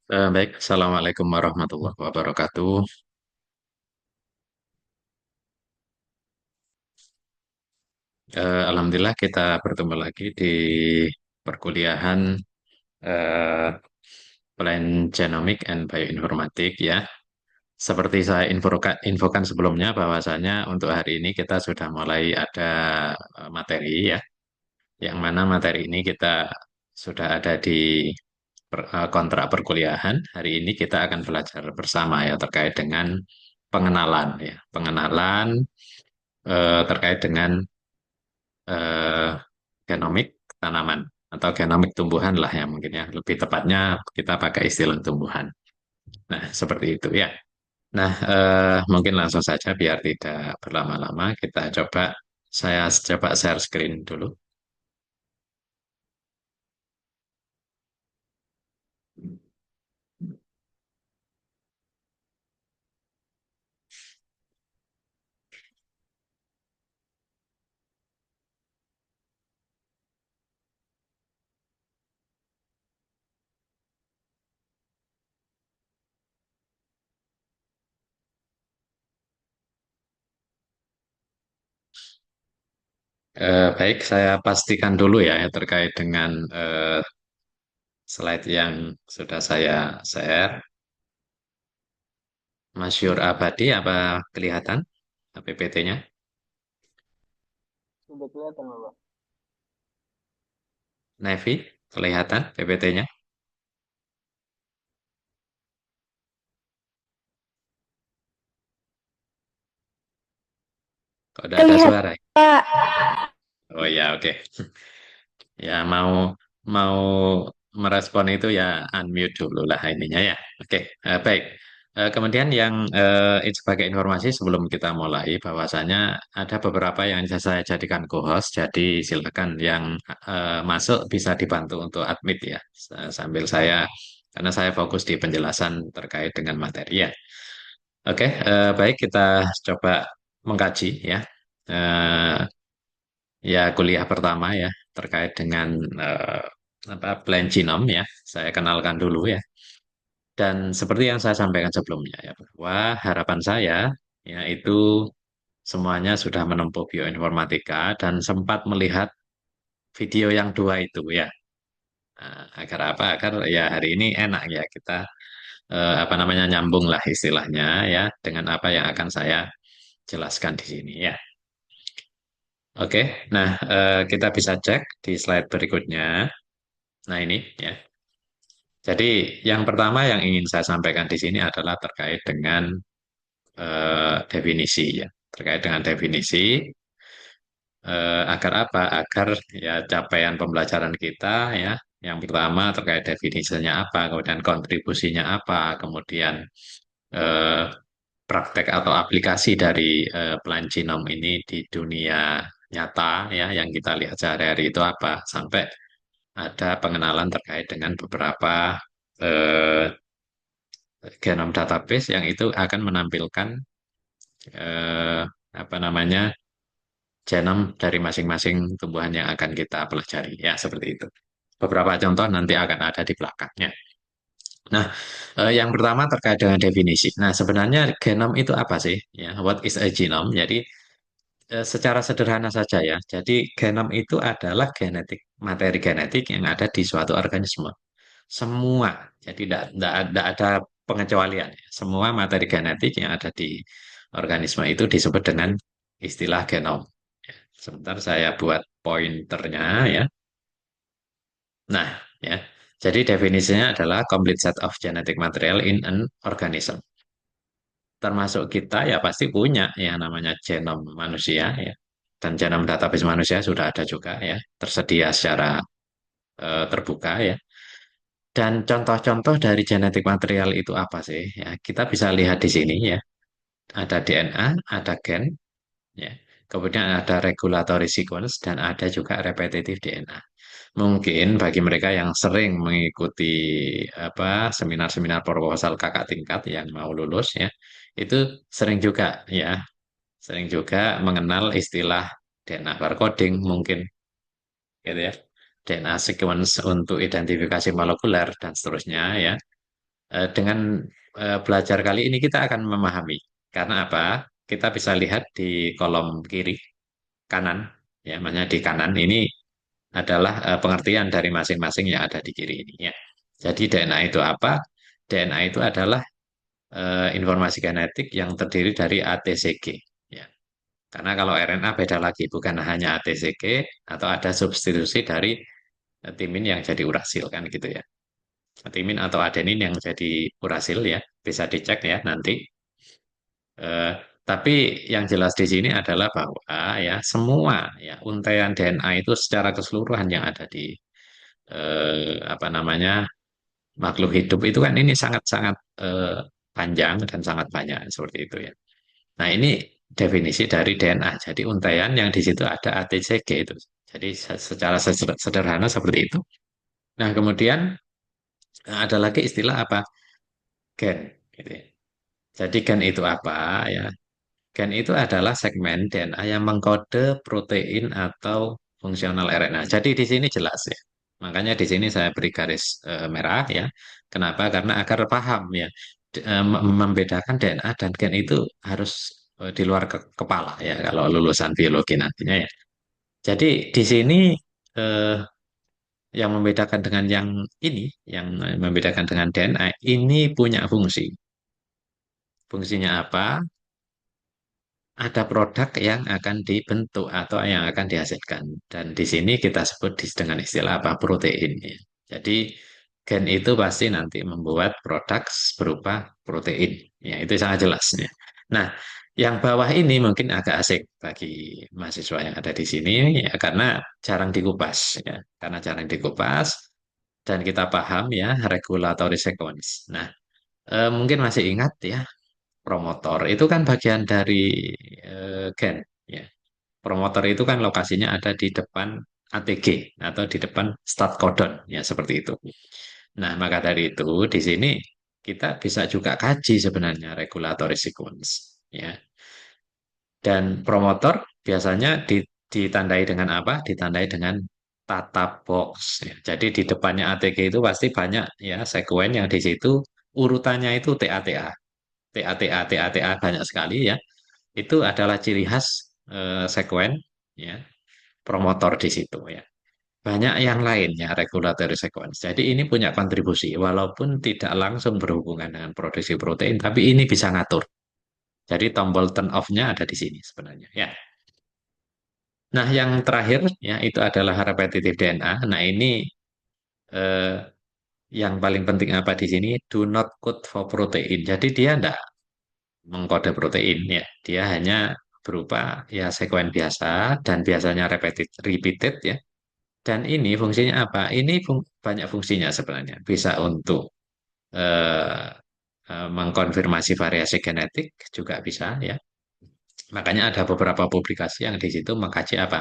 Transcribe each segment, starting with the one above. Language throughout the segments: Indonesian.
Baik, Assalamualaikum warahmatullahi wabarakatuh. Alhamdulillah kita bertemu lagi di perkuliahan eh, Plan Genomic and Bioinformatik ya. Seperti saya infokan sebelumnya bahwasanya untuk hari ini kita sudah mulai ada materi ya, yang mana materi ini kita sudah ada di kontrak perkuliahan. Hari ini kita akan belajar bersama ya terkait dengan pengenalan ya, pengenalan terkait dengan eh, genomik tanaman atau genomik tumbuhan lah ya mungkin ya. Lebih tepatnya kita pakai istilah tumbuhan. Nah, seperti itu ya. Nah, mungkin langsung saja biar tidak berlama-lama kita saya coba share screen dulu. Baik, saya pastikan dulu ya terkait dengan slide yang sudah saya share. Masyur Abadi apa kelihatan PPT-nya? Sudah kelihatan, Bapak. Nevi, kelihatan PPT-nya? Kok udah ada Kelihatan, suara? Pak. Oh ya, oke. Ya, mau mau merespon itu ya unmute dulu lah ininya ya. Oke, baik. Kemudian yang sebagai informasi sebelum kita mulai bahwasanya ada beberapa yang saya jadikan co-host, jadi silakan yang masuk bisa dibantu untuk admit ya, sambil saya karena saya fokus di penjelasan terkait dengan materi ya. Oke, baik kita coba mengkaji ya. Eh, Ya, kuliah pertama ya terkait dengan plan genome ya. Saya kenalkan dulu ya. Dan seperti yang saya sampaikan sebelumnya ya, bahwa harapan saya ya itu semuanya sudah menempuh bioinformatika dan sempat melihat video yang dua itu ya. Nah, agar apa? Agar ya hari ini enak ya kita apa namanya nyambung lah istilahnya ya dengan apa yang akan saya jelaskan di sini ya. Oke, nah kita bisa cek di slide berikutnya. Nah ini ya. Jadi yang pertama yang ingin saya sampaikan di sini adalah terkait dengan definisi ya. Terkait dengan definisi agar apa? Agar ya capaian pembelajaran kita ya. Yang pertama terkait definisinya apa, kemudian kontribusinya apa, kemudian eh, praktek atau aplikasi dari pelan genom ini di dunia nyata ya yang kita lihat sehari-hari itu apa sampai ada pengenalan terkait dengan beberapa eh, genom database yang itu akan menampilkan eh, apa namanya genom dari masing-masing tumbuhan yang akan kita pelajari ya seperti itu. Beberapa contoh nanti akan ada di belakangnya. Nah, yang pertama terkait dengan definisi. Nah, sebenarnya genom itu apa sih? Ya, what is a genome? Jadi secara sederhana saja ya. Jadi genom itu adalah materi genetik yang ada di suatu organisme. Semua, jadi tidak ada pengecualian. Semua materi genetik yang ada di organisme itu disebut dengan istilah genom. Sebentar saya buat pointernya ya. Nah, ya. Jadi definisinya adalah complete set of genetic material in an organism. Termasuk kita ya pasti punya yang namanya genom manusia ya. Dan genom database manusia sudah ada juga ya, tersedia secara terbuka ya. Dan contoh-contoh dari genetik material itu apa sih? Ya, kita bisa lihat di sini ya. Ada DNA, ada gen, ya. Kemudian ada regulatory sequence dan ada juga repetitive DNA. Mungkin bagi mereka yang sering mengikuti apa seminar-seminar proposal kakak tingkat yang mau lulus ya, itu sering juga ya, sering juga mengenal istilah DNA barcoding mungkin gitu ya. DNA sequence untuk identifikasi molekuler dan seterusnya ya. Dengan belajar kali ini kita akan memahami. Karena apa? Kita bisa lihat di kolom kiri kanan, ya, maksudnya di kanan ini adalah pengertian dari masing-masing yang ada di kiri ini, ya. Jadi DNA itu apa? DNA itu adalah informasi genetik yang terdiri dari ATCG, ya. Karena kalau RNA beda lagi, bukan hanya ATCG atau ada substitusi dari timin yang jadi urasil kan gitu ya. Timin atau adenin yang jadi urasil ya, bisa dicek ya nanti. Eh, tapi yang jelas di sini adalah bahwa ya semua ya untaian DNA itu secara keseluruhan yang ada di apa namanya makhluk hidup itu kan ini sangat-sangat panjang dan sangat banyak seperti itu ya. Nah ini definisi dari DNA. Jadi untaian yang di situ ada ATCG itu. Jadi secara sederhana seperti itu. Nah kemudian ada lagi istilah apa? Gen. Gitu ya. Jadi gen itu apa ya? Gen itu adalah segmen DNA yang mengkode protein atau fungsional RNA. Jadi di sini jelas ya. Makanya di sini saya beri garis merah ya. Kenapa? Karena agar paham ya. Membedakan DNA dan gen itu harus di luar kepala ya kalau lulusan biologi nantinya ya. Jadi di sini eh, yang membedakan dengan yang ini, yang membedakan dengan DNA, ini punya fungsi. Fungsinya apa? Ada produk yang akan dibentuk atau yang akan dihasilkan. Dan di sini kita sebut dengan istilah apa? Protein. Ya. Jadi gen itu pasti nanti membuat produk berupa protein. Ya, itu sangat jelas. Ya. Nah, yang bawah ini mungkin agak asik bagi mahasiswa yang ada di sini ya karena jarang dikupas ya. Karena jarang dikupas dan kita paham ya regulatory sequence. Nah, mungkin masih ingat ya promotor itu kan bagian dari gen ya. Promotor itu kan lokasinya ada di depan ATG atau di depan start codon ya seperti itu. Nah, maka dari itu di sini kita bisa juga kaji sebenarnya regulatory sequence ya. Dan promotor biasanya ditandai dengan apa? Ditandai dengan tata box ya. Jadi di depannya ATG itu pasti banyak ya sekuen yang di situ urutannya itu TATA. TATA, TATA banyak sekali ya. Itu adalah ciri khas sekuen ya, promotor di situ ya. Banyak yang lainnya regulatory sequence. Jadi ini punya kontribusi walaupun tidak langsung berhubungan dengan produksi protein, tapi ini bisa ngatur. Jadi tombol turn off-nya ada di sini sebenarnya ya. Nah, yang terakhir ya itu adalah repetitive DNA. Nah, ini eh, yang paling penting apa di sini? Do not code for protein. Jadi dia tidak mengkode protein ya. Dia hanya berupa ya sekuen biasa dan biasanya repeated ya. Dan ini fungsinya apa? Ini banyak fungsinya sebenarnya. Bisa untuk eh, mengkonfirmasi variasi genetik juga bisa ya. Makanya ada beberapa publikasi yang di situ mengkaji apa?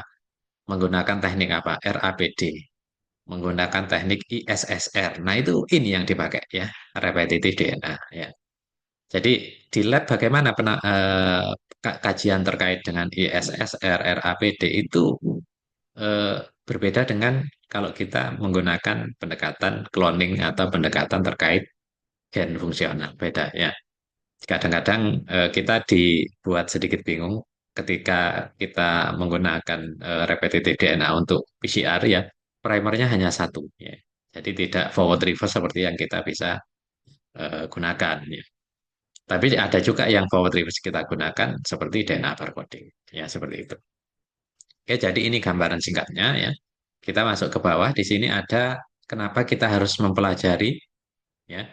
Menggunakan teknik apa? RAPD, menggunakan teknik ISSR. Nah, itu ini yang dipakai ya, repetitive DNA ya. Jadi di lab bagaimana kajian terkait dengan ISSR, RAPD itu eh, berbeda dengan kalau kita menggunakan pendekatan cloning atau pendekatan terkait gen fungsional. Beda ya. Kadang-kadang kita dibuat sedikit bingung ketika kita menggunakan repetitive DNA untuk PCR ya. Primernya hanya satu ya. Jadi tidak forward reverse seperti yang kita bisa gunakan ya. Tapi ada juga yang forward reverse kita gunakan seperti DNA barcoding. Ya, seperti itu. Oke, jadi ini gambaran singkatnya ya. Kita masuk ke bawah. Di sini ada kenapa kita harus mempelajari ya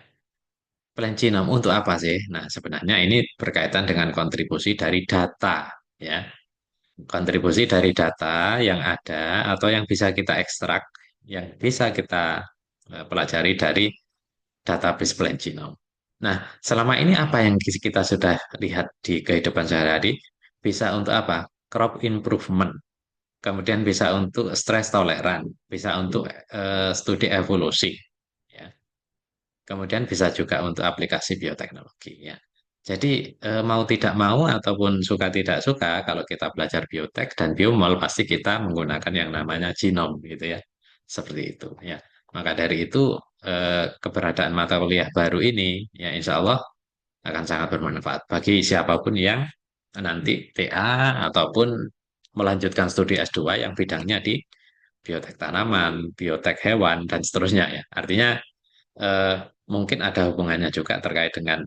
plan genome untuk apa sih? Nah, sebenarnya ini berkaitan dengan kontribusi dari data ya. Kontribusi dari data yang ada atau yang bisa kita ekstrak, yang bisa kita pelajari dari database plan genome. Nah, selama ini apa yang kita sudah lihat di kehidupan sehari-hari bisa untuk apa? Crop improvement, kemudian bisa untuk stress toleran, bisa untuk studi evolusi, ya. Kemudian bisa juga untuk aplikasi bioteknologi, ya. Jadi mau tidak mau ataupun suka tidak suka, kalau kita belajar biotek dan biomol pasti kita menggunakan yang namanya genom, gitu ya, seperti itu, ya. Maka dari itu keberadaan mata kuliah baru ini, ya insya Allah akan sangat bermanfaat bagi siapapun yang nanti TA ataupun melanjutkan studi S2 yang bidangnya di biotek tanaman, biotek hewan, dan seterusnya ya. Artinya eh, mungkin ada hubungannya juga terkait dengan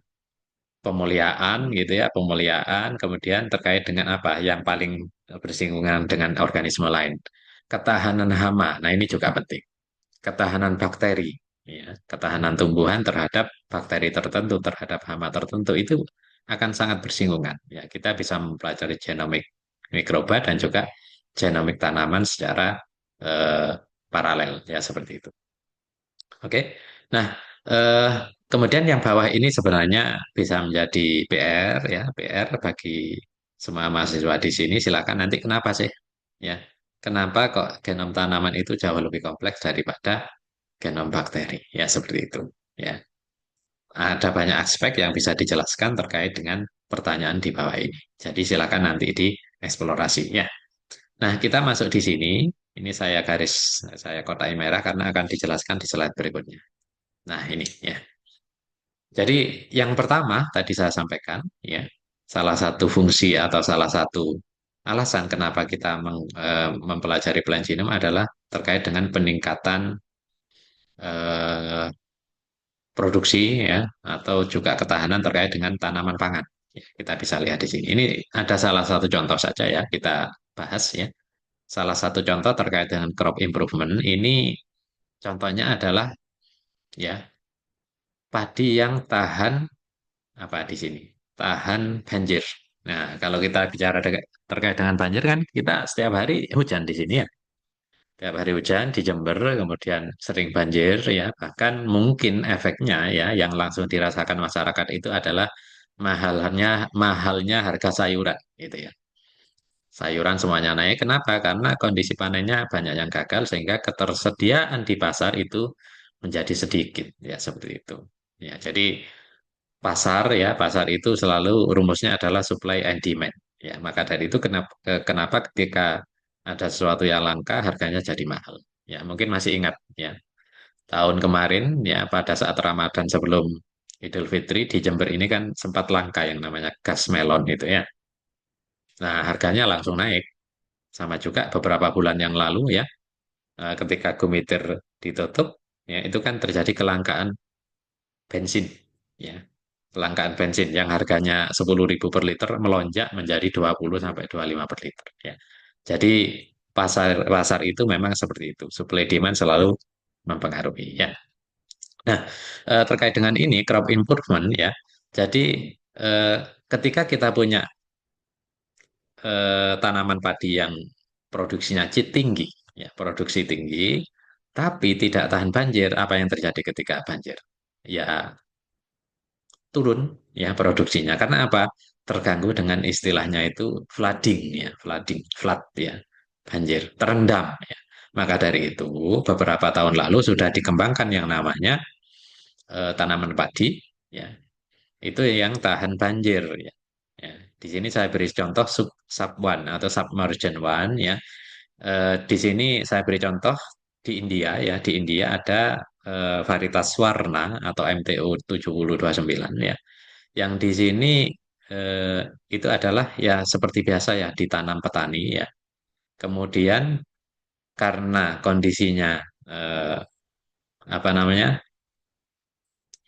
pemuliaan gitu ya, pemuliaan, kemudian terkait dengan apa yang paling bersinggungan dengan organisme lain. Ketahanan hama, nah ini juga penting. Ketahanan bakteri, ya, ketahanan tumbuhan terhadap bakteri tertentu, terhadap hama tertentu itu akan sangat bersinggungan. Ya, kita bisa mempelajari genomik mikroba dan juga genomik tanaman secara eh, paralel, ya seperti itu. Oke, nah eh, kemudian yang bawah ini sebenarnya bisa menjadi PR ya, PR bagi semua mahasiswa di sini. Silakan nanti kenapa sih? Ya, kenapa kok genom tanaman itu jauh lebih kompleks daripada genom bakteri? Ya seperti itu. Ya, ada banyak aspek yang bisa dijelaskan terkait dengan pertanyaan di bawah ini. Jadi silakan nanti dieksplorasi ya. Nah, kita masuk di sini. Ini saya garis, saya kotai merah karena akan dijelaskan di slide berikutnya. Nah, ini ya. Jadi yang pertama tadi saya sampaikan ya, salah satu fungsi atau salah satu alasan kenapa kita mempelajari plant genome adalah terkait dengan peningkatan eh, produksi ya atau juga ketahanan terkait dengan tanaman pangan. Ya, kita bisa lihat di sini. Ini ada salah satu contoh saja ya kita bahas ya. Salah satu contoh terkait dengan crop improvement ini contohnya adalah ya padi yang tahan apa di sini? Tahan banjir. Nah, kalau kita bicara terkait dengan banjir kan kita setiap hari hujan di sini ya. Setiap hari hujan di Jember, kemudian sering banjir ya. Bahkan mungkin efeknya ya yang langsung dirasakan masyarakat itu adalah mahalnya harga sayuran gitu ya. Sayuran semuanya naik. Kenapa? Karena kondisi panennya banyak yang gagal sehingga ketersediaan di pasar itu menjadi sedikit ya seperti itu. Ya, jadi pasar itu selalu rumusnya adalah supply and demand. Ya, maka dari itu kenapa ketika ada sesuatu yang langka harganya jadi mahal. Ya, mungkin masih ingat ya. Tahun kemarin ya pada saat Ramadan sebelum Idul Fitri di Jember ini kan sempat langka yang namanya gas melon itu ya. Nah, harganya langsung naik. Sama juga beberapa bulan yang lalu ya, ketika Gumitir ditutup ya itu kan terjadi kelangkaan bensin ya. Kelangkaan bensin yang harganya 10.000 per liter melonjak menjadi 20 sampai 25 per liter ya. Jadi pasar pasar itu memang seperti itu. Supply demand selalu mempengaruhi ya. Nah, terkait dengan ini crop improvement ya. Jadi eh, ketika kita punya tanaman padi yang produksinya tinggi ya, produksi tinggi tapi tidak tahan banjir, apa yang terjadi ketika banjir? Ya turun ya produksinya. Karena apa? Terganggu dengan istilahnya itu flooding ya, flood ya, banjir, terendam ya. Maka dari itu, beberapa tahun lalu sudah dikembangkan yang namanya tanaman padi ya, itu yang tahan banjir ya. Ya, di sini saya beri contoh sub one atau submergent one ya. Di sini saya beri contoh di India ya. Di India ada varietas warna atau MTO 7029 ya. Yang di sini eh, itu adalah ya seperti biasa ya ditanam petani ya. Kemudian karena kondisinya eh, apa namanya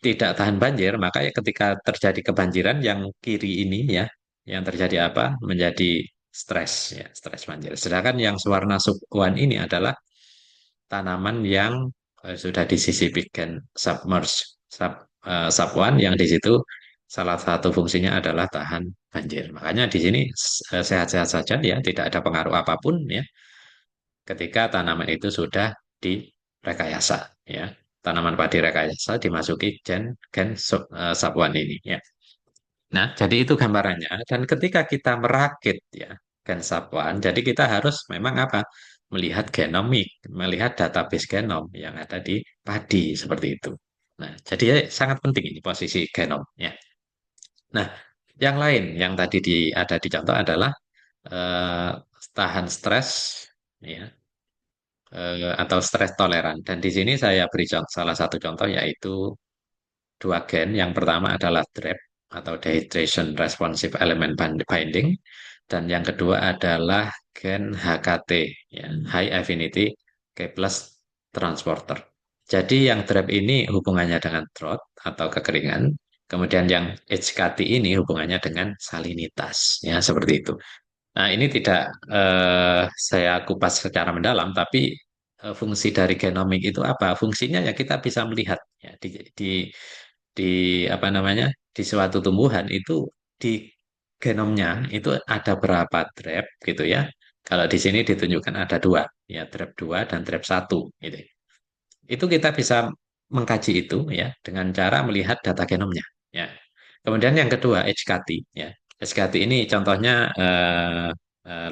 tidak tahan banjir, maka ya ketika terjadi kebanjiran yang kiri ini ya, yang terjadi apa? Menjadi stres ya, stres banjir. Sedangkan yang sewarna subwan ini adalah tanaman yang sudah disisipkan submerge subwan yang di situ salah satu fungsinya adalah tahan banjir. Makanya di sini sehat-sehat saja ya, tidak ada pengaruh apapun ya ketika tanaman itu sudah direkayasa ya. Tanaman padi rekayasa dimasuki gen subwan ini ya. Nah, jadi itu gambarannya. Dan ketika kita merakit ya gen subwan, jadi kita harus memang apa? Melihat genomik, melihat database genom yang ada di padi seperti itu. Nah, jadi sangat penting ini posisi genom ya. Nah, yang lain yang tadi ada di contoh adalah eh, tahan stres ya, atau stress toleran. Dan di sini saya beri salah satu contoh yaitu dua gen. Yang pertama adalah DREP atau Dehydration Responsive Element Binding, dan yang kedua adalah gen HKT, ya, High Affinity K+ Transporter. Jadi yang DREP ini hubungannya dengan drought atau kekeringan, kemudian yang HKT ini hubungannya dengan salinitas, ya seperti itu. Nah, ini tidak saya kupas secara mendalam, tapi fungsi dari genomik itu apa? Fungsinya ya kita bisa melihat ya di di apa namanya di suatu tumbuhan itu di genomnya itu ada berapa trap gitu ya. Kalau di sini ditunjukkan ada dua, ya trap dua dan trap satu gitu. Itu kita bisa mengkaji itu ya dengan cara melihat data genomnya. Ya. Kemudian yang kedua HKT ya. HKT ini contohnya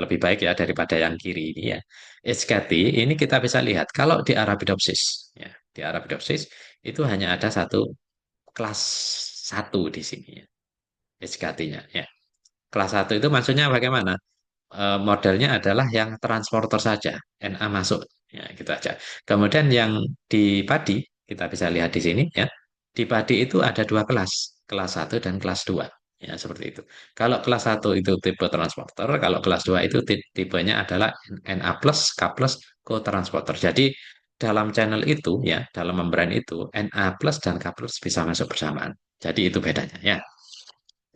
lebih baik ya daripada yang kiri ini ya. HKT ini kita bisa lihat kalau di Arabidopsis ya. Di Arabidopsis itu hanya ada satu kelas satu di sini ya. HKT-nya ya. Kelas satu itu maksudnya bagaimana? Modelnya adalah yang transporter saja, Na masuk, ya gitu aja. Kemudian yang di padi, kita bisa lihat di sini ya, di padi itu ada dua kelas satu dan kelas 2, ya seperti itu. Kalau kelas satu itu tipe transporter, kalau kelas 2 itu tipenya adalah Na+, K+ co-transporter. Jadi dalam channel itu ya, dalam membran itu Na+ dan K+ bisa masuk bersamaan. Jadi itu bedanya ya.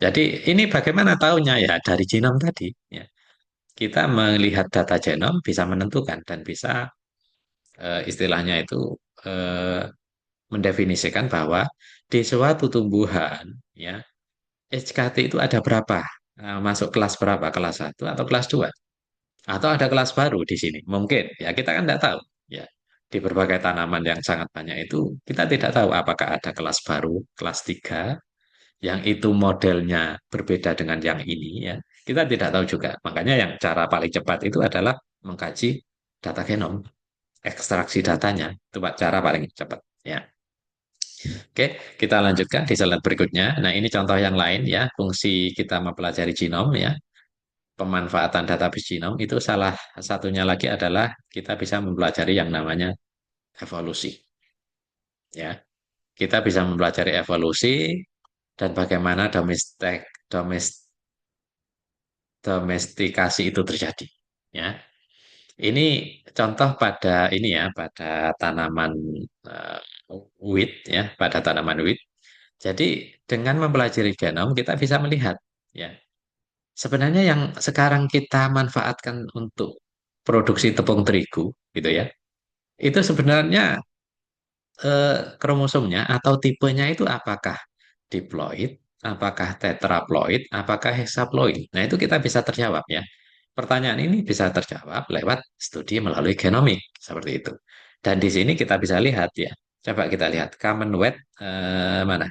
Jadi ini bagaimana tahunya ya dari genom tadi ya. Kita melihat data genom bisa menentukan dan bisa istilahnya itu eh, mendefinisikan bahwa di suatu tumbuhan ya HKT itu ada berapa. Masuk kelas berapa, kelas satu atau kelas 2 atau ada kelas baru di sini mungkin ya kita kan tidak tahu ya di berbagai tanaman yang sangat banyak itu kita tidak tahu apakah ada kelas baru kelas 3 yang itu modelnya berbeda dengan yang ini ya kita tidak tahu juga makanya yang cara paling cepat itu adalah mengkaji data genom ekstraksi datanya itu Pak, cara paling cepat ya. Oke, kita lanjutkan di slide berikutnya. Nah, ini contoh yang lain ya, fungsi kita mempelajari genom ya. Pemanfaatan database genom itu salah satunya lagi adalah kita bisa mempelajari yang namanya evolusi ya. Kita bisa mempelajari evolusi dan bagaimana domestikasi itu terjadi ya. Ini contoh pada ini ya, pada tanaman eh, wheat ya, pada tanaman wheat. Jadi dengan mempelajari genom kita bisa melihat ya, sebenarnya yang sekarang kita manfaatkan untuk produksi tepung terigu gitu ya, itu sebenarnya kromosomnya atau tipenya itu apakah diploid, apakah tetraploid, apakah hexaploid. Nah, itu kita bisa terjawab ya. Pertanyaan ini bisa terjawab lewat studi melalui genomik seperti itu. Dan di sini kita bisa lihat ya. Coba kita lihat Commonwealth mana?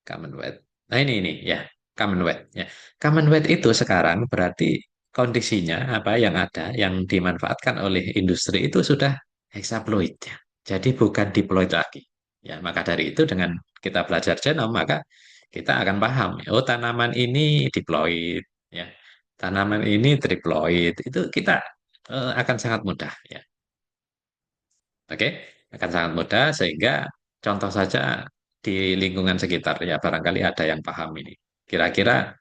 Commonwealth. Nah ini ya, Commonwealth ya. Commonwealth itu sekarang berarti kondisinya apa yang ada yang dimanfaatkan oleh industri itu sudah hexaploid ya. Jadi bukan diploid lagi. Ya, maka dari itu dengan kita belajar genom maka kita akan paham, oh tanaman ini diploid ya. Tanaman ini triploid. Itu kita akan sangat mudah ya. Oke, akan sangat mudah sehingga contoh saja di lingkungan sekitar ya barangkali ada yang paham ini. Kira-kira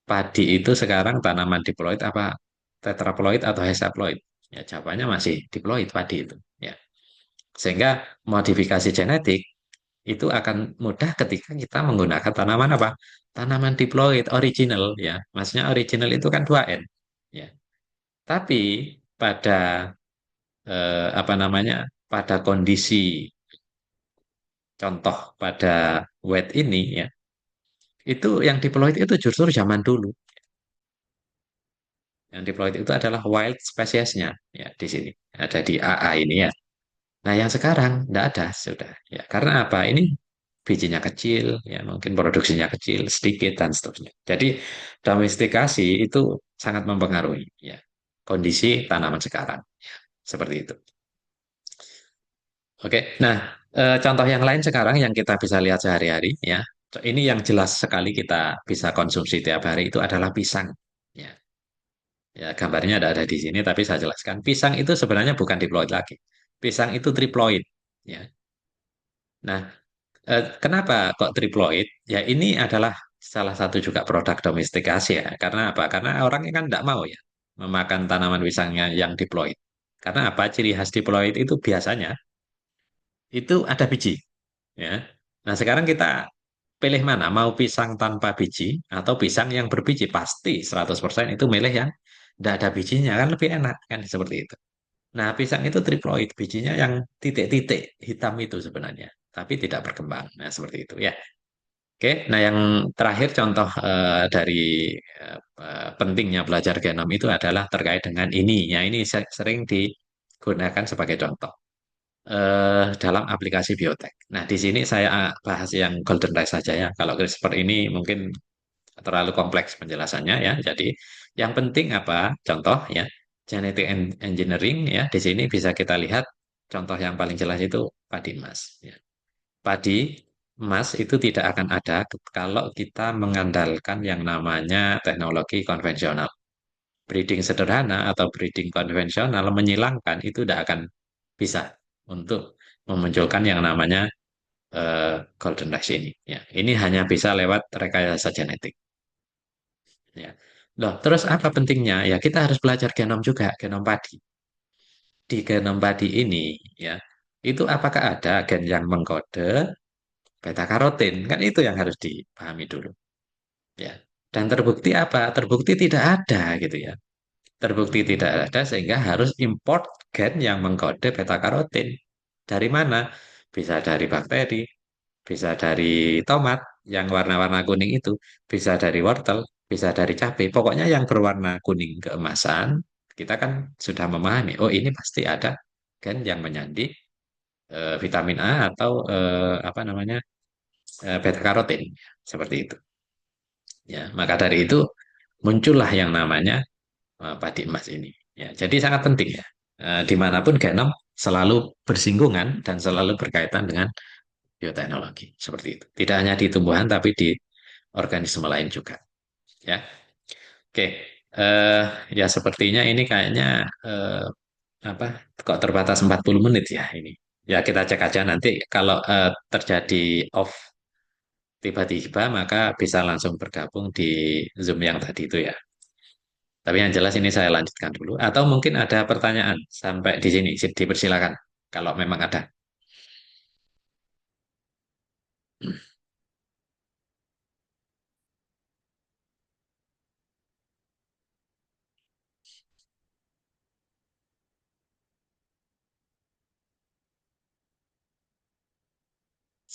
padi itu sekarang tanaman diploid apa tetraploid atau hexaploid? Ya jawabannya masih diploid padi itu. Ya, sehingga modifikasi genetik itu akan mudah ketika kita menggunakan tanaman apa? Tanaman diploid original ya. Maksudnya original itu kan 2N. Ya. Tapi pada apa namanya? Pada kondisi contoh pada wet ini ya, itu yang diploid itu justru zaman dulu. Yang diploid itu adalah wild spesiesnya ya di sini. Ada di AA ini ya. Nah, yang sekarang tidak ada sudah ya. Karena apa? Ini bijinya kecil ya, mungkin produksinya kecil, sedikit dan seterusnya. Jadi domestikasi itu sangat mempengaruhi ya kondisi tanaman sekarang. Seperti itu. Oke, nah contoh yang lain sekarang yang kita bisa lihat sehari-hari ya, ini yang jelas sekali kita bisa konsumsi tiap hari itu adalah pisang. Ya, Ya, gambarnya ada di sini, tapi saya jelaskan. Pisang itu sebenarnya bukan diploid lagi. Pisang itu triploid. Ya. Nah, kenapa kok triploid? Ya, ini adalah salah satu juga produk domestikasi ya. Karena apa? Karena orangnya kan tidak mau ya memakan tanaman pisangnya yang diploid. Karena apa? Ciri khas diploid itu biasanya itu ada biji. Ya. Nah, sekarang kita pilih mana? Mau pisang tanpa biji atau pisang yang berbiji? Pasti 100% itu milih yang tidak ada bijinya kan lebih enak kan seperti itu. Nah, pisang itu triploid, bijinya yang titik-titik hitam itu sebenarnya, tapi tidak berkembang. Nah, seperti itu ya. Oke, nah yang terakhir contoh dari pentingnya belajar genom itu adalah terkait dengan ini. Ya, ini sering digunakan sebagai contoh dalam aplikasi biotek. Nah, di sini saya bahas yang golden rice saja ya. Kalau CRISPR ini mungkin terlalu kompleks penjelasannya ya. Jadi yang penting apa? Contoh ya, genetic engineering ya. Di sini bisa kita lihat contoh yang paling jelas itu padi emas. Ya. Padi emas itu tidak akan ada kalau kita mengandalkan yang namanya teknologi konvensional. Breeding sederhana atau breeding konvensional menyilangkan itu tidak akan bisa untuk memunculkan yang namanya golden rice ini. Ya, ini hanya bisa lewat rekayasa genetik. Ya. Loh, terus apa pentingnya? Ya, kita harus belajar genom juga, genom padi. Di genom padi ini, ya, itu apakah ada gen yang mengkode beta karotin? Kan itu yang harus dipahami dulu, ya. Dan terbukti apa? Terbukti tidak ada, gitu ya. Terbukti tidak ada sehingga harus import gen yang mengkode beta karotin. Dari mana? Bisa dari bakteri, bisa dari tomat yang warna-warna kuning itu, bisa dari wortel, bisa dari cabai. Pokoknya yang berwarna kuning keemasan, kita kan sudah memahami, oh ini pasti ada gen yang menyandi vitamin A atau apa namanya beta karotin seperti itu. Ya, maka dari itu muncullah yang namanya padi emas ini. Ya, jadi sangat penting ya. Dimanapun genom selalu bersinggungan dan selalu berkaitan dengan bioteknologi seperti itu. Tidak hanya di tumbuhan tapi di organisme lain juga. Ya, oke. Eh, ya sepertinya ini kayaknya apa? Kok terbatas 40 menit ya ini. Ya kita cek aja nanti kalau terjadi off tiba-tiba maka bisa langsung bergabung di Zoom yang tadi itu ya. Tapi yang jelas ini saya lanjutkan dulu. Atau mungkin ada pertanyaan sampai di sini, dipersilakan. Kalau memang ada.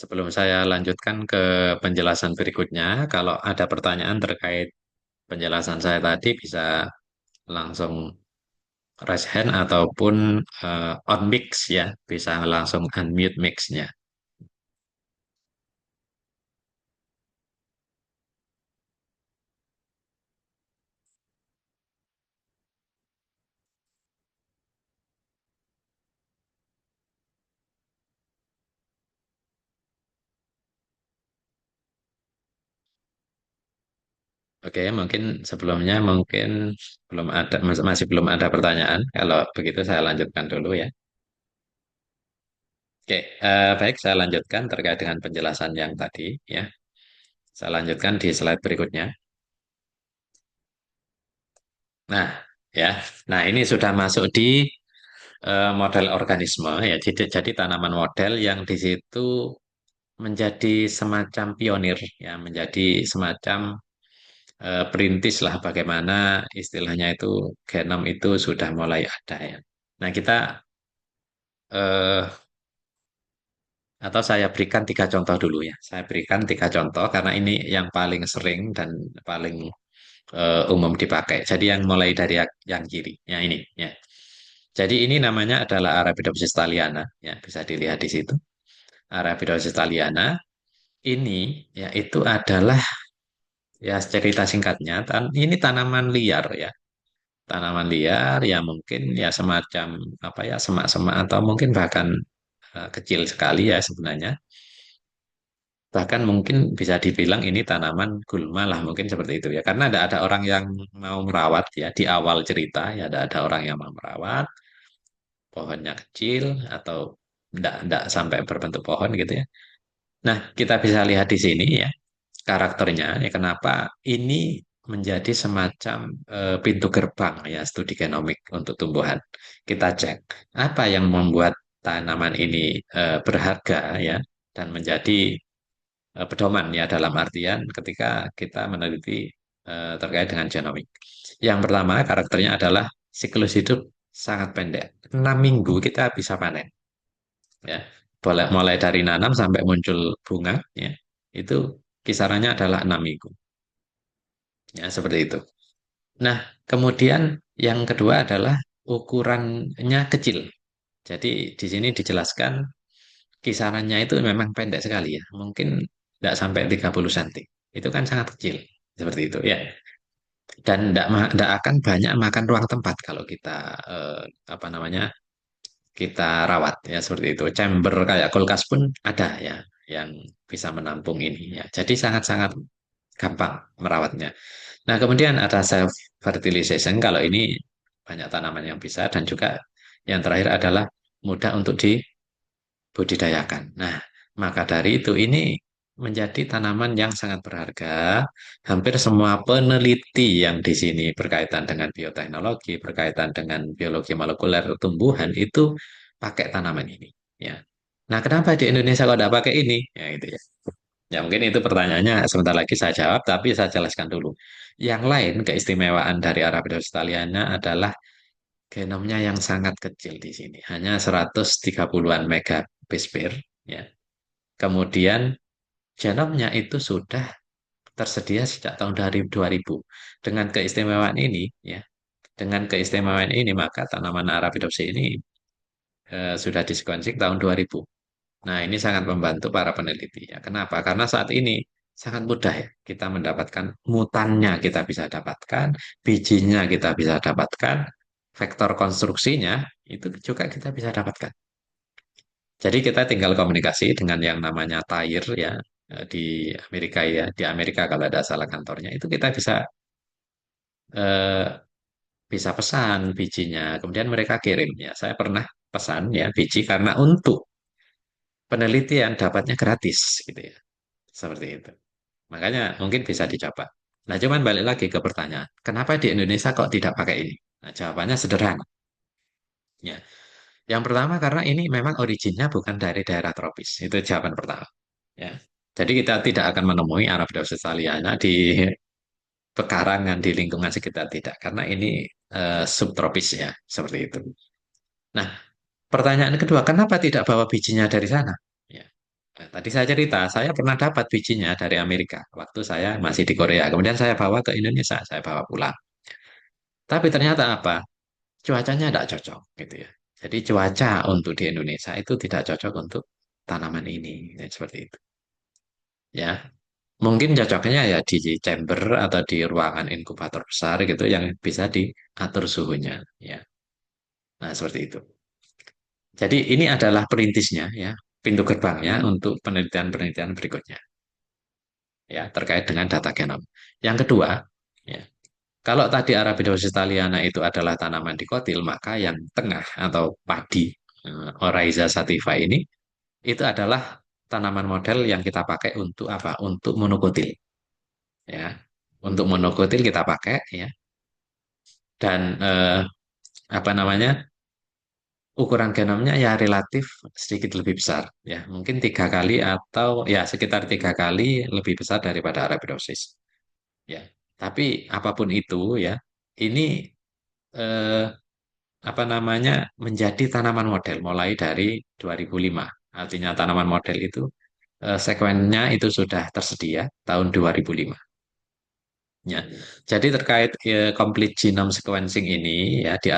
Sebelum saya lanjutkan ke penjelasan berikutnya, kalau ada pertanyaan terkait penjelasan saya tadi bisa langsung raise hand ataupun on mix ya, bisa langsung unmute mix-nya. Oke, mungkin sebelumnya mungkin belum ada masih belum ada pertanyaan. Kalau begitu saya lanjutkan dulu ya. Oke, baik saya lanjutkan terkait dengan penjelasan yang tadi ya. Saya lanjutkan di slide berikutnya. Nah, ya. Nah, ini sudah masuk di model organisme ya. Jadi tanaman model yang di situ menjadi semacam pionir ya, menjadi semacam perintis lah bagaimana istilahnya itu genom itu sudah mulai ada ya. Nah, kita eh, atau saya berikan tiga contoh dulu ya. Saya berikan tiga contoh karena ini yang paling sering dan paling umum dipakai. Jadi yang mulai dari yang kiri, ya ini ya. Jadi ini namanya adalah Arabidopsis thaliana, ya bisa dilihat di situ. Arabidopsis thaliana ini ya itu adalah ya cerita singkatnya, ini tanaman liar ya, tanaman liar ya mungkin ya semacam apa ya semak-semak atau mungkin bahkan kecil sekali ya sebenarnya. Bahkan mungkin bisa dibilang ini tanaman gulma lah, mungkin seperti itu ya. Karena tidak ada orang yang mau merawat ya di awal cerita ya, tidak ada orang yang mau merawat, pohonnya kecil atau tidak sampai berbentuk pohon gitu ya. Nah, kita bisa lihat di sini ya karakternya ya kenapa ini menjadi semacam pintu gerbang ya studi genomik untuk tumbuhan. Kita cek apa yang membuat tanaman ini berharga ya dan menjadi pedoman ya dalam artian ketika kita meneliti terkait dengan genomik. Yang pertama karakternya adalah siklus hidup sangat pendek. 6 minggu kita bisa panen ya. Boleh mulai dari nanam sampai muncul bunga ya. Itu kisarannya adalah 6 minggu. Ya, seperti itu. Nah, kemudian yang kedua adalah ukurannya kecil. Jadi di sini dijelaskan kisarannya itu memang pendek sekali ya. Mungkin tidak sampai 30 cm. Itu kan sangat kecil. Seperti itu ya. Dan tidak akan banyak makan ruang tempat kalau kita apa namanya kita rawat ya seperti itu. Chamber kayak kulkas pun ada ya yang bisa menampung ini ya. Jadi sangat-sangat gampang merawatnya. Nah, kemudian ada self fertilization kalau ini banyak tanaman yang bisa dan juga yang terakhir adalah mudah untuk dibudidayakan. Nah, maka dari itu ini menjadi tanaman yang sangat berharga. Hampir semua peneliti yang di sini berkaitan dengan bioteknologi, berkaitan dengan biologi molekuler tumbuhan itu pakai tanaman ini. Ya. Nah, kenapa di Indonesia kok tidak pakai ini? Ya, itu ya. Ya mungkin itu pertanyaannya sebentar lagi saya jawab, tapi saya jelaskan dulu. Yang lain keistimewaan dari Arabidopsis thaliana adalah genomnya yang sangat kecil di sini, hanya 130-an megabase pair, ya. Kemudian genomnya itu sudah tersedia sejak tahun 2000. Dengan keistimewaan ini, ya, dengan keistimewaan ini maka tanaman Arabidopsis ini sudah di sequencing tahun 2000. Nah, ini sangat membantu para peneliti ya. Kenapa? Karena saat ini sangat mudah ya. Kita mendapatkan mutannya kita bisa dapatkan, bijinya kita bisa dapatkan, vektor konstruksinya itu juga kita bisa dapatkan. Jadi kita tinggal komunikasi dengan yang namanya Tair ya di Amerika ya. Di Amerika kalau ada salah kantornya itu kita eh, bisa pesan bijinya. Kemudian mereka kirim ya. Saya pernah pesan ya biji karena untuk penelitian dapatnya gratis gitu ya. Seperti itu. Makanya mungkin bisa dicoba. Nah, cuman balik lagi ke pertanyaan, kenapa di Indonesia kok tidak pakai ini? Nah, jawabannya sederhana. Ya, yang pertama karena ini memang originnya bukan dari daerah tropis. Itu jawaban pertama. Ya, jadi kita tidak akan menemui Arabidopsis thaliana di pekarangan di lingkungan sekitar tidak, karena ini subtropis ya, seperti itu. Nah, pertanyaan kedua, kenapa tidak bawa bijinya dari sana? Ya, nah, tadi saya cerita, saya pernah dapat bijinya dari Amerika waktu saya masih di Korea. Kemudian saya bawa ke Indonesia, saya bawa pulang. Tapi ternyata apa? Cuacanya tidak cocok gitu ya. Jadi cuaca untuk di Indonesia itu tidak cocok untuk tanaman ini, ya, seperti itu. Ya, mungkin cocoknya ya di chamber atau di ruangan inkubator besar gitu yang bisa diatur suhunya. Ya, nah seperti itu. Jadi ini adalah perintisnya ya, pintu gerbangnya untuk penelitian-penelitian berikutnya ya terkait dengan data genom. Yang kedua, ya, kalau tadi Arabidopsis thaliana itu adalah tanaman dikotil, maka yang tengah atau padi Oryza sativa ini itu adalah tanaman model yang kita pakai untuk apa? Untuk monokotil ya. Untuk monokotil kita pakai ya dan apa namanya? Ukuran genomnya ya relatif sedikit lebih besar ya. Mungkin 3 kali atau ya sekitar 3 kali lebih besar daripada Arabidopsis ya. Tapi apapun itu ya, ini eh, apa namanya menjadi tanaman model mulai dari 2005. Artinya tanaman model itu sekuennya itu sudah tersedia tahun 2005. Ya. Jadi terkait complete genome sequencing ini ya di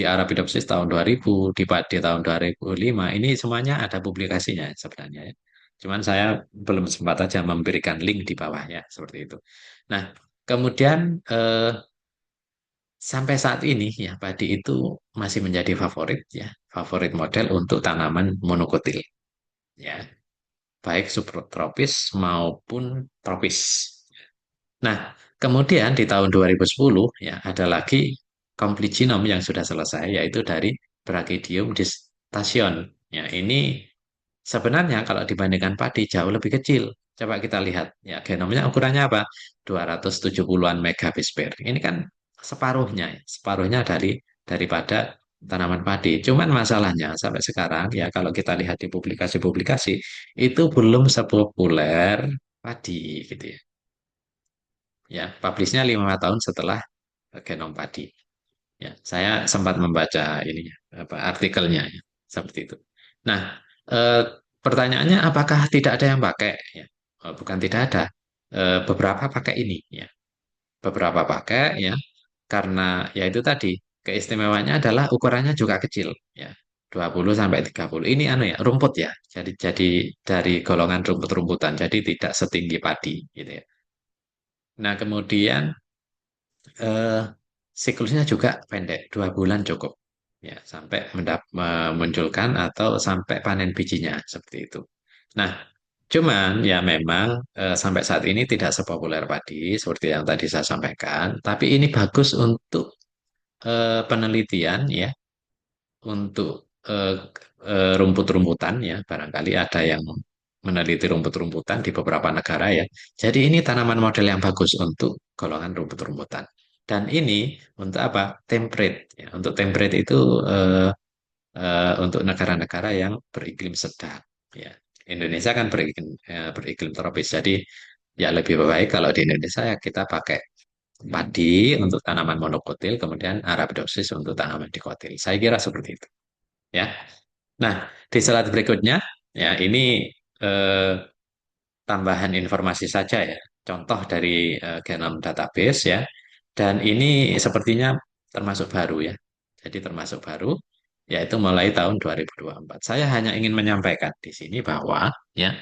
Arabidopsis tahun 2000, di Padi tahun 2005 ini semuanya ada publikasinya sebenarnya ya. Cuman saya belum sempat aja memberikan link di bawahnya seperti itu. Nah, kemudian sampai saat ini ya padi itu masih menjadi favorit ya, favorit model untuk tanaman monokotil ya. baik subtropis maupun tropis. Nah, kemudian di tahun 2010 ya ada lagi complete genome yang sudah selesai yaitu dari Brachidium distation. Ya, ini sebenarnya kalau dibandingkan padi jauh lebih kecil. Coba kita lihat ya genomnya ukurannya apa? 270-an megabase pair. Ini kan separuhnya, ya, separuhnya daripada tanaman padi. Cuman masalahnya sampai sekarang ya kalau kita lihat di publikasi-publikasi itu belum sepopuler padi gitu ya. Ya, publishnya 5 tahun setelah genom padi. Ya, saya sempat membaca ini apa artikelnya ya, seperti itu. Nah, eh, pertanyaannya apakah tidak ada yang pakai? Ya, bukan tidak ada. Beberapa pakai ini ya. Beberapa pakai ya karena ya itu tadi keistimewaannya adalah ukurannya juga kecil ya. 20 sampai 30. Ini anu ya, rumput ya. Jadi dari golongan rumput-rumputan. Jadi tidak setinggi padi gitu ya. Nah, kemudian eh, siklusnya juga pendek, 2 bulan cukup. Ya, sampai memunculkan atau sampai panen bijinya seperti itu. Nah, cuman ya memang sampai saat ini tidak sepopuler padi seperti yang tadi saya sampaikan, tapi ini bagus untuk penelitian ya, untuk rumput-rumputan ya, barangkali ada yang meneliti rumput-rumputan di beberapa negara ya. Jadi ini tanaman model yang bagus untuk golongan rumput-rumputan. Dan ini untuk apa? Temperate. Ya. Untuk temperate itu untuk negara-negara yang beriklim sedang. Ya. Indonesia kan beriklim tropis. Jadi ya lebih baik kalau di Indonesia ya kita pakai padi untuk tanaman monokotil, kemudian Arabidopsis untuk tanaman dikotil. Saya kira seperti itu. Ya. Nah, di slide berikutnya, ya ini eh, tambahan informasi saja ya, contoh dari genom database ya, dan ini sepertinya termasuk baru ya, jadi termasuk baru, yaitu mulai tahun 2024. Saya hanya ingin menyampaikan di sini bahwa ya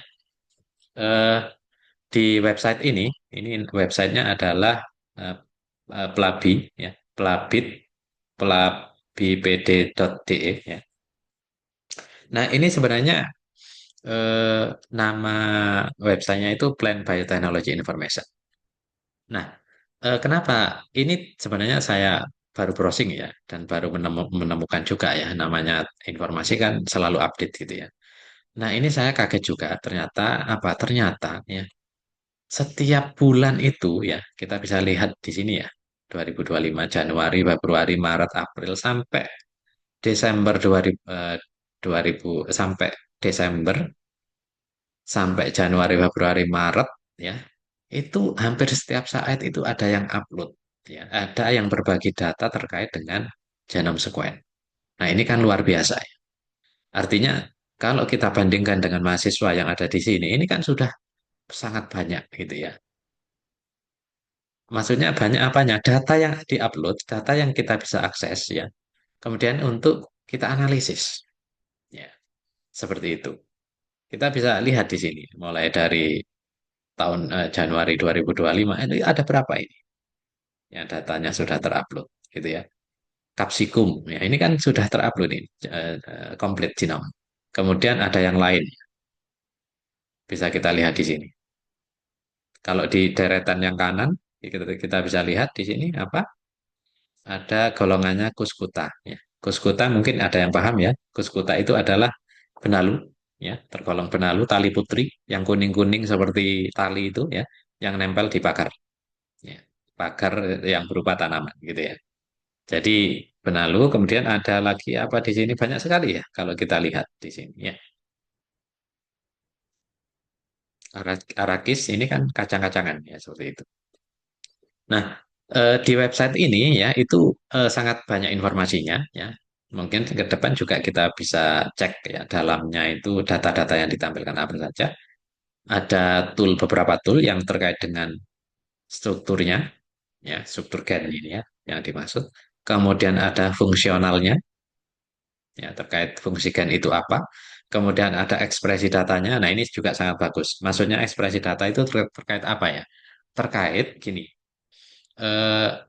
eh, di website ini websitenya adalah eh, Plabi ya, Plabit, plabipd.de ya. Nah, ini sebenarnya eh, nama websitenya itu Plant Biotechnology Information. Nah, kenapa? Ini sebenarnya saya baru browsing ya, dan baru menemukan juga ya, namanya informasi kan selalu update gitu ya. Nah, ini saya kaget juga, ternyata apa? Ternyata ya, setiap bulan itu ya, kita bisa lihat di sini ya, 2025, Januari, Februari, Maret, April, sampai Desember 2000, 2000 sampai Desember sampai Januari, Februari, Maret ya, itu hampir setiap saat itu ada yang upload ya, ada yang berbagi data terkait dengan genome sequence. Nah, ini kan luar biasa ya. Artinya kalau kita bandingkan dengan mahasiswa yang ada di sini, ini kan sudah sangat banyak gitu ya. Maksudnya banyak apanya? Data yang diupload, data yang kita bisa akses ya. Kemudian untuk kita analisis ya, seperti itu. Kita bisa lihat di sini mulai dari tahun Januari 2025 ini ada berapa ini yang datanya sudah terupload gitu ya. Capsicum ya ini kan sudah terupload ini komplit genome. Kemudian ada yang lain bisa kita lihat di sini. Kalau di deretan yang kanan kita bisa lihat di sini apa? Ada golongannya Cuscuta ya. Cuscuta mungkin ada yang paham ya. Cuscuta itu adalah benalu ya, tergolong benalu tali putri yang kuning-kuning seperti tali itu ya, yang nempel di pagar ya. Pagar yang berupa tanaman gitu ya. Jadi benalu, kemudian ada lagi apa di sini banyak sekali ya kalau kita lihat di sini ya. Arakis ini kan kacang-kacangan ya seperti itu. Nah, di website ini ya itu sangat banyak informasinya ya. Mungkin ke depan juga kita bisa cek ya dalamnya itu data-data yang ditampilkan apa saja. Ada beberapa tool yang terkait dengan strukturnya ya, struktur gen ini ya yang dimaksud. Kemudian ada fungsionalnya ya terkait fungsi gen itu apa. Kemudian ada ekspresi datanya. Nah, ini juga sangat bagus. Maksudnya ekspresi data itu terkait apa ya? Terkait gini.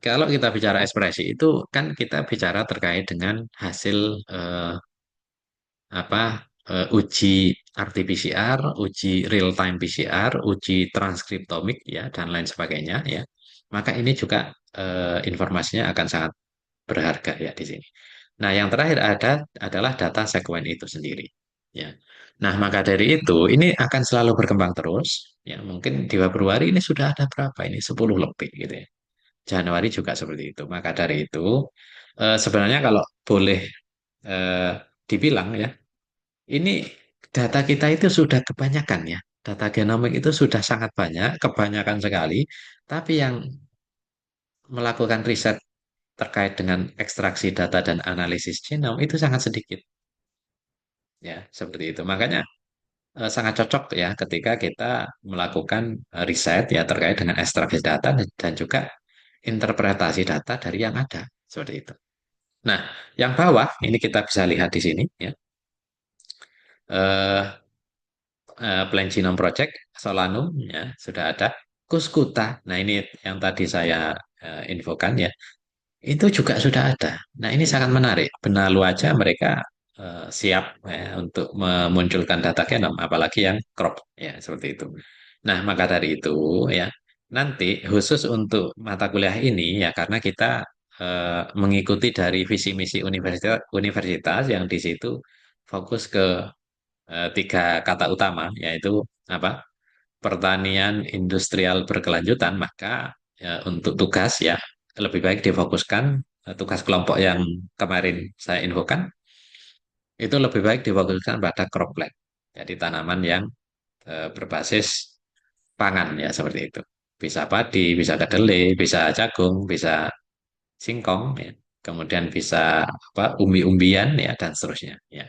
Kalau kita bicara ekspresi itu kan kita bicara terkait dengan hasil apa uji RT-PCR, uji real-time PCR, uji transkriptomik ya dan lain sebagainya ya. Maka ini juga informasinya akan sangat berharga ya di sini. Nah, yang terakhir adalah data sekuen itu sendiri. Ya. Nah, maka dari itu ini akan selalu berkembang terus. Ya, mungkin di Februari ini sudah ada berapa ini 10 lebih gitu ya. Januari juga seperti itu. Maka dari itu sebenarnya kalau boleh eh, dibilang ya, ini data kita itu sudah kebanyakan ya. Data genomik itu sudah sangat banyak, kebanyakan sekali. Tapi yang melakukan riset terkait dengan ekstraksi data dan analisis genom itu sangat sedikit ya seperti itu makanya sangat cocok ya ketika kita melakukan riset ya terkait dengan ekstraksi data dan juga interpretasi data dari yang ada seperti itu. Nah, yang bawah ini kita bisa lihat di sini ya eh, Plan Genome Project Solanum ya sudah ada Kuskuta. Nah, ini yang tadi saya infokan ya. Itu juga sudah ada. Nah, ini sangat menarik. Benalu aja mereka siap ya, untuk memunculkan data genom, apalagi yang crop ya seperti itu. Nah, maka dari itu ya, nanti khusus untuk mata kuliah ini ya karena kita mengikuti dari visi misi universitas, universitas yang di situ fokus ke tiga kata utama yaitu apa? Pertanian industrial berkelanjutan, maka untuk tugas ya lebih baik difokuskan tugas kelompok yang kemarin saya infokan itu lebih baik difokuskan pada cropland. Jadi tanaman yang berbasis pangan ya seperti itu. Bisa padi, bisa kedelai, bisa jagung, bisa singkong ya. Kemudian bisa apa umbi-umbian ya dan seterusnya ya.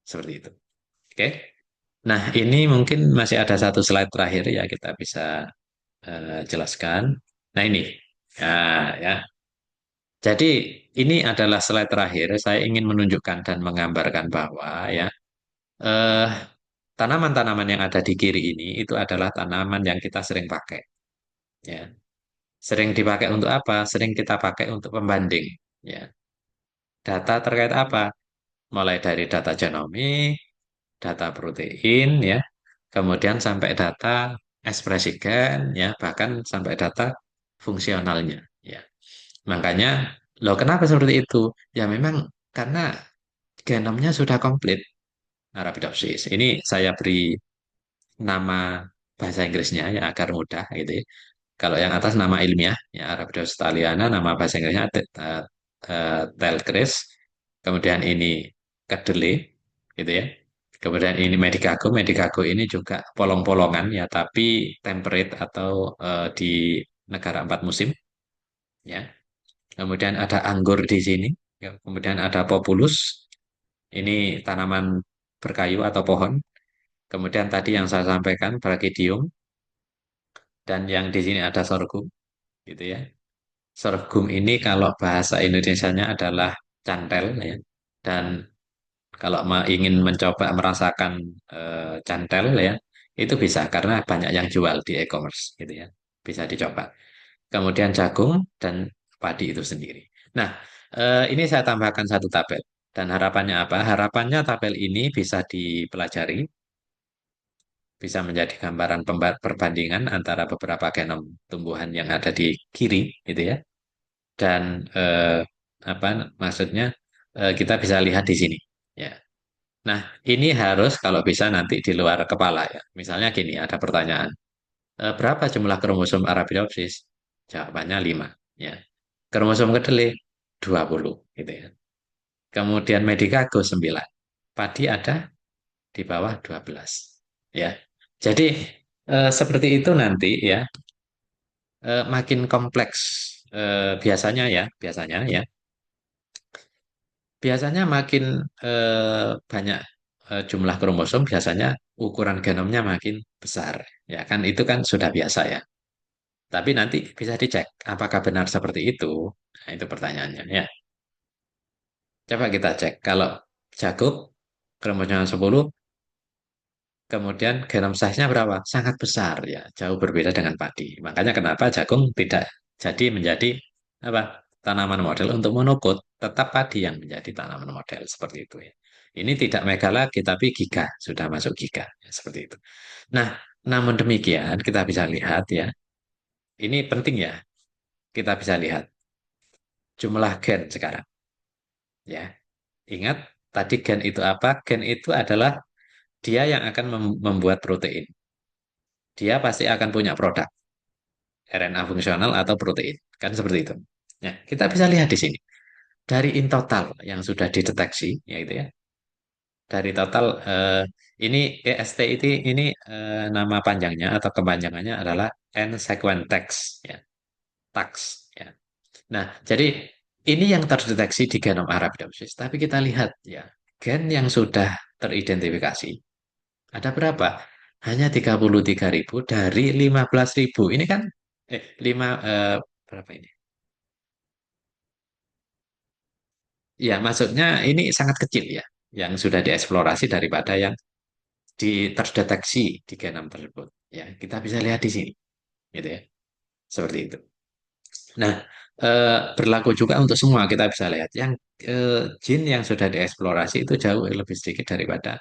Seperti itu. Oke. Nah, ini mungkin masih ada satu slide terakhir ya kita bisa jelaskan. Nah ini, ya, ya. Jadi ini adalah slide terakhir. Saya ingin menunjukkan dan menggambarkan bahwa ya eh, tanaman-tanaman yang ada di kiri ini itu adalah tanaman yang kita sering pakai. Ya, sering dipakai untuk apa? Sering kita pakai untuk pembanding. Ya, data terkait apa? Mulai dari data genomik, data protein, ya, kemudian sampai data ekspresi gen, ya, bahkan sampai data fungsionalnya. Ya. Makanya, loh kenapa seperti itu? Ya memang karena genomnya sudah komplit Arabidopsis. Ini saya beri nama bahasa Inggrisnya ya agar mudah gitu ya. Kalau yang atas nama ilmiah ya Arabidopsis thaliana, nama bahasa Inggrisnya Telkris. Kemudian ini kedelai gitu ya. Kemudian ini Medicago. Medicago ini juga polong-polongan ya, tapi temperate atau di negara empat musim ya. Kemudian ada anggur di sini. Ya, kemudian ada populus. Ini tanaman berkayu atau pohon. Kemudian tadi yang saya sampaikan Brachidium dan yang di sini ada sorghum gitu ya. Sorghum ini kalau bahasa Indonesianya adalah cantel ya. Dan kalau ingin mencoba merasakan cantel ya, itu bisa karena banyak yang jual di e-commerce gitu ya. Bisa dicoba. Kemudian jagung dan padi itu sendiri. Nah, ini saya tambahkan satu tabel. Dan harapannya apa? Harapannya tabel ini bisa dipelajari, bisa menjadi gambaran perbandingan antara beberapa genom tumbuhan yang ada di kiri, gitu ya. Dan apa maksudnya kita bisa lihat di sini. Ya. Nah, ini harus kalau bisa nanti di luar kepala ya. Misalnya gini, ada pertanyaan, berapa jumlah kromosom Arabidopsis? Jawabannya 5. Ya. Kromosom kedelai 20 gitu ya. Kemudian Medicago 9. Padi ada di bawah 12. Ya. Jadi seperti itu nanti ya, makin kompleks biasanya ya. Biasanya makin banyak jumlah kromosom, biasanya ukuran genomnya makin besar. Ya kan itu kan sudah biasa ya. Tapi nanti bisa dicek apakah benar seperti itu. Nah, itu pertanyaannya ya. Coba kita cek kalau Jakub kromosom 10, kemudian genom size-nya berapa? Sangat besar ya, jauh berbeda dengan padi. Makanya kenapa jagung tidak jadi menjadi apa? Tanaman model untuk monokot, tetap padi yang menjadi tanaman model seperti itu ya. Ini tidak mega lagi, tapi giga, sudah masuk giga, ya, seperti itu. Nah, namun demikian kita bisa lihat ya, ini penting ya, kita bisa lihat jumlah gen sekarang. Ya, ingat tadi gen itu apa? Gen itu adalah dia yang akan membuat protein. Dia pasti akan punya produk RNA fungsional atau protein, kan seperti itu. Nah, kita bisa lihat di sini dari in total yang sudah dideteksi, yaitu ya, dari total ini EST ini nama panjangnya atau kepanjangannya adalah N sequence tax ya, tax ya. Nah, jadi ini yang terdeteksi di genom Arabidopsis. Tapi kita lihat ya, gen yang sudah teridentifikasi ada berapa? Hanya 33.000 dari 15.000. Ini kan 5 berapa ini? Ya, maksudnya ini sangat kecil ya, yang sudah dieksplorasi daripada yang terdeteksi di genom tersebut. Ya, kita bisa lihat di sini, gitu ya, seperti itu. Nah, berlaku juga untuk semua kita bisa lihat yang jin yang sudah dieksplorasi itu jauh lebih sedikit daripada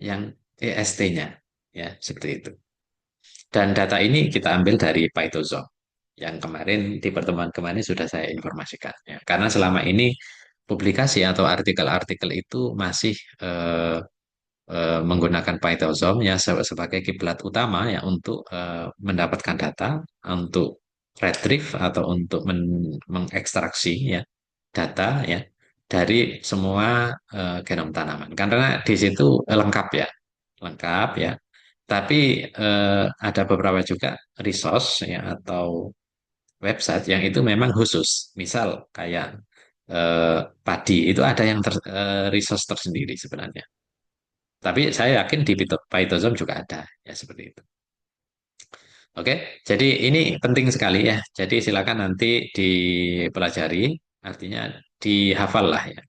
yang EST-nya, ya, seperti itu. Dan data ini kita ambil dari Pythozone yang kemarin di pertemuan kemarin sudah saya informasikan. Ya. Karena selama ini publikasi atau artikel-artikel itu masih menggunakan Pythosome ya sebagai kiblat utama ya untuk mendapatkan data, untuk retrieve atau untuk mengekstraksi ya data ya dari semua genom tanaman. Karena di situ lengkap ya. Tapi ada beberapa juga resource ya atau website yang itu memang khusus. Misal kayak padi itu ada yang resource tersendiri sebenarnya. Tapi saya yakin di Python juga ada, ya seperti itu. Oke, jadi ini penting sekali ya. Jadi silakan nanti dipelajari, artinya dihafal lah ya.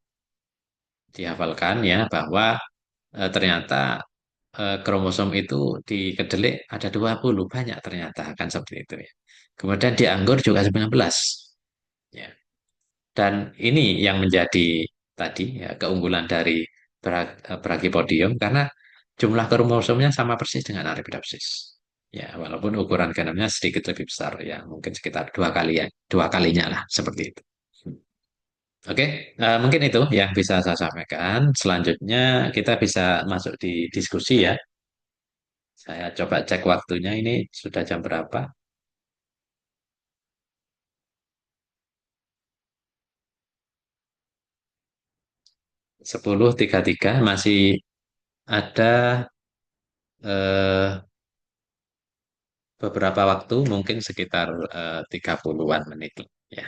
Dihafalkan ya bahwa ternyata kromosom itu di kedelai ada 20 banyak ternyata kan seperti itu ya. Kemudian di anggur juga 19. Ya. Dan ini yang menjadi tadi ya, keunggulan dari Brachipodium karena jumlah kromosomnya sama persis dengan Arabidopsis. Ya, walaupun ukuran genomnya sedikit lebih besar ya, mungkin sekitar dua kali ya, dua kalinya lah seperti itu. Oke, mungkin itu yang bisa saya sampaikan. Selanjutnya kita bisa masuk di diskusi ya. Saya coba cek waktunya ini sudah jam berapa? 10.33 masih ada eh, beberapa waktu mungkin sekitar 30-an menit ya.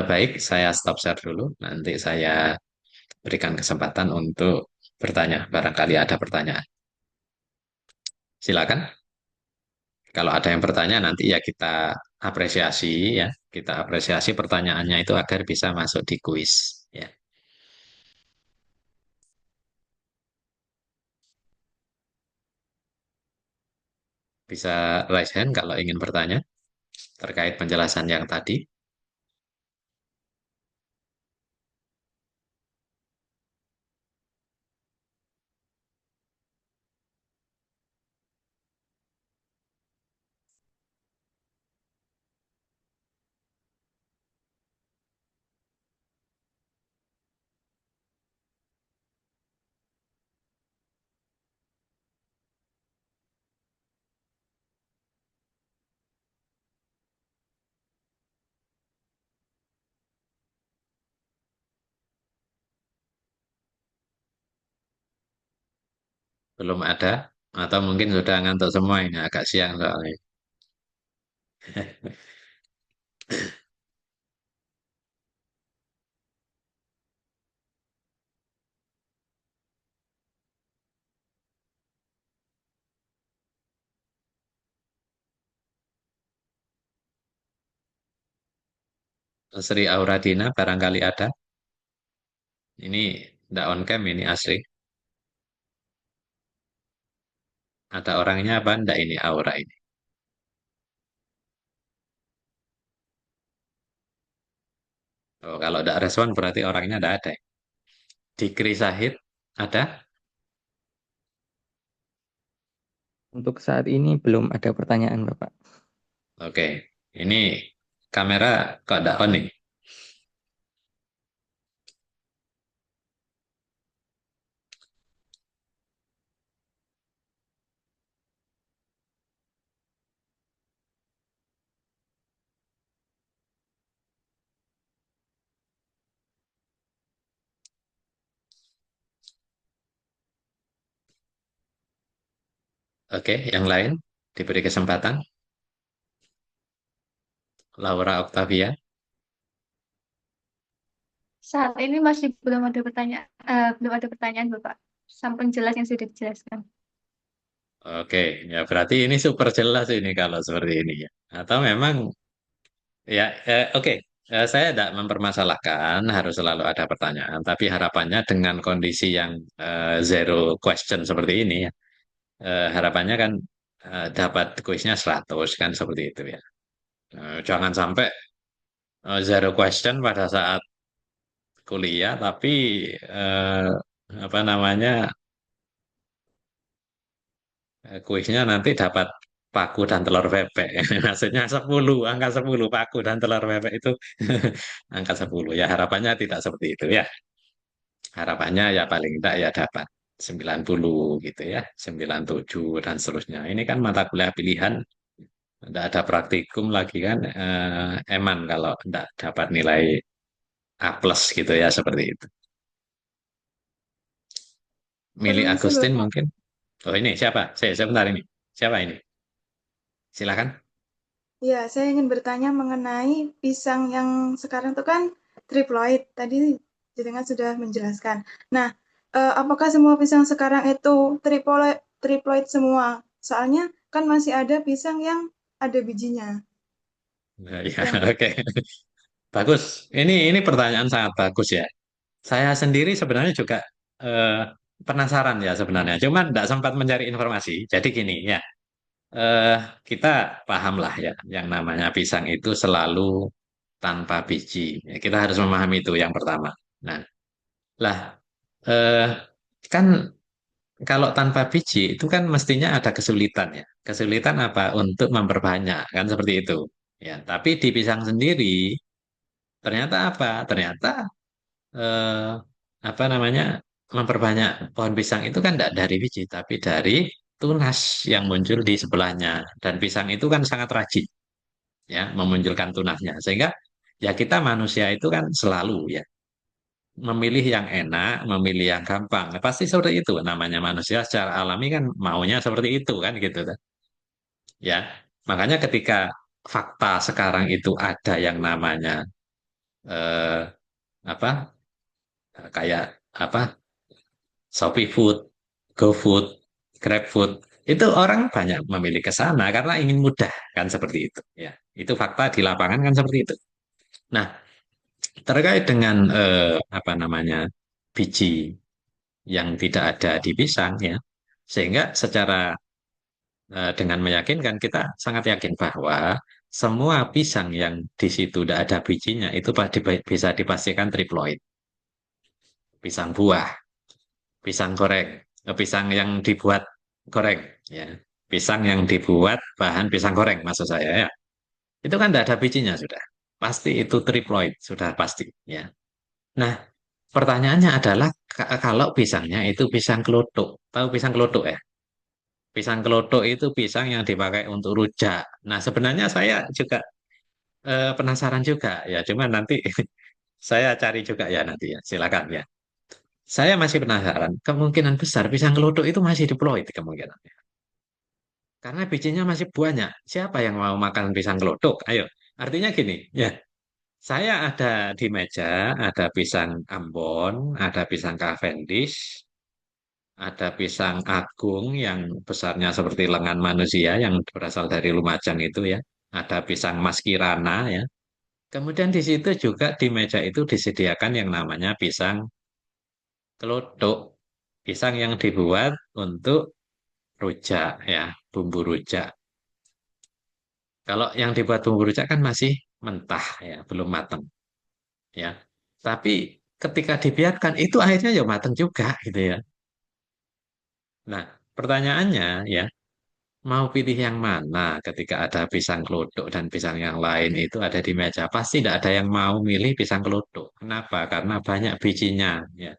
Baik, saya stop share dulu. Nanti saya berikan kesempatan untuk bertanya. Barangkali ada pertanyaan. Silakan. Kalau ada yang bertanya nanti ya kita apresiasi ya. Kita apresiasi pertanyaannya itu agar bisa masuk di kuis ya. Bisa raise hand kalau ingin bertanya terkait penjelasan yang tadi. Belum ada atau mungkin sudah ngantuk semua ini agak siang soalnya. Sri Auradina barangkali ada. Ini tidak on cam ini asli. Ada orangnya apa enggak ini aura ini? Oh, kalau tidak respon berarti orangnya tidak ada. Dikri Sahid Ada? Untuk saat ini belum ada pertanyaan, Bapak. Oke. Ini kamera kok ada on nih? Oke, yang lain diberi kesempatan. Laura Octavia. Saat ini masih belum ada pertanyaan, Bapak. Sampun jelas yang sudah dijelaskan. Oke, ya berarti ini super jelas ini kalau seperti ini ya. Atau memang ya, oke. Saya tidak mempermasalahkan harus selalu ada pertanyaan, tapi harapannya dengan kondisi yang zero question seperti ini ya, harapannya kan dapat kuisnya 100 kan seperti itu ya. Jangan sampai zero question pada saat kuliah, tapi apa namanya kuisnya nanti dapat paku dan telur bebek. Maksudnya 10 angka 10 paku dan telur bebek itu angka 10. Ya harapannya tidak seperti itu ya. Harapannya ya paling tidak ya dapat 90 gitu ya, 97 dan seterusnya. Ini kan mata kuliah pilihan, tidak ada praktikum lagi kan, eman kalau tidak dapat nilai A plus gitu ya, seperti itu. Mili Permisi Agustin Bapak. mungkin. Oh ini siapa? Saya sebentar ini. Siapa ini? Silakan. Ya, saya ingin bertanya mengenai pisang yang sekarang itu kan triploid. Tadi jenengan sudah menjelaskan. Nah, apakah semua pisang sekarang itu triploid semua? Soalnya kan masih ada pisang yang ada bijinya. Nah, ya, Itu yang oke. Bagus. Ini pertanyaan sangat bagus ya. Saya sendiri sebenarnya juga eh, penasaran ya sebenarnya. Cuman tidak sempat mencari informasi. Jadi gini ya, eh, kita paham lah ya, yang namanya pisang itu selalu tanpa biji. Ya, kita harus memahami itu yang pertama. Nah, lah eh, kan kalau tanpa biji itu kan mestinya ada kesulitan ya. Kesulitan apa? Untuk memperbanyak kan seperti itu. Ya, tapi di pisang sendiri ternyata apa? Ternyata eh, apa namanya, memperbanyak pohon pisang itu kan tidak dari biji, tapi dari tunas yang muncul di sebelahnya. Dan pisang itu kan sangat rajin ya memunculkan tunasnya, sehingga ya kita manusia itu kan selalu ya memilih yang enak, memilih yang gampang. Pasti seperti itu namanya manusia secara alami kan maunya seperti itu kan gitu kan. Ya, makanya ketika fakta sekarang itu ada yang namanya eh, apa kayak apa Shopee Food, GoFood, GrabFood, itu orang banyak memilih ke sana karena ingin mudah kan seperti itu. Ya, itu fakta di lapangan kan seperti itu. Nah, terkait dengan apa namanya biji yang tidak ada di pisang ya, sehingga secara dengan meyakinkan kita sangat yakin bahwa semua pisang yang di situ tidak ada bijinya itu bisa dipastikan triploid, pisang buah, pisang goreng, pisang yang dibuat goreng, ya, pisang yang dibuat bahan pisang goreng maksud saya ya, itu kan tidak ada bijinya sudah, pasti itu triploid sudah pasti, ya. Nah, pertanyaannya adalah kalau pisangnya itu pisang kelotok, tahu pisang kelotok ya? Pisang kelotok itu pisang yang dipakai untuk rujak. Nah, sebenarnya saya juga penasaran juga ya, cuman nanti saya cari juga ya nanti ya, silakan ya. Saya masih penasaran, kemungkinan besar pisang kelotok itu masih diploid kemungkinan. Karena bijinya masih banyak. Siapa yang mau makan pisang kelotok? Ayo. Artinya gini, ya. Saya ada di meja, ada pisang Ambon, ada pisang Cavendish, ada pisang agung yang besarnya seperti lengan manusia yang berasal dari Lumajang itu ya. Ada pisang Mas Kirana ya. Kemudian di situ juga di meja itu disediakan yang namanya pisang kelotok. Pisang yang dibuat untuk rujak ya, bumbu rujak. Kalau yang dibuat bumbu rujak kan masih mentah ya, belum matang ya. Tapi ketika dibiarkan itu akhirnya ya mateng juga gitu ya. Nah, pertanyaannya ya, mau pilih yang mana ketika ada pisang keluduk dan pisang yang lain itu ada di meja? Pasti tidak ada yang mau milih pisang keluduk. Kenapa? Karena banyak bijinya ya.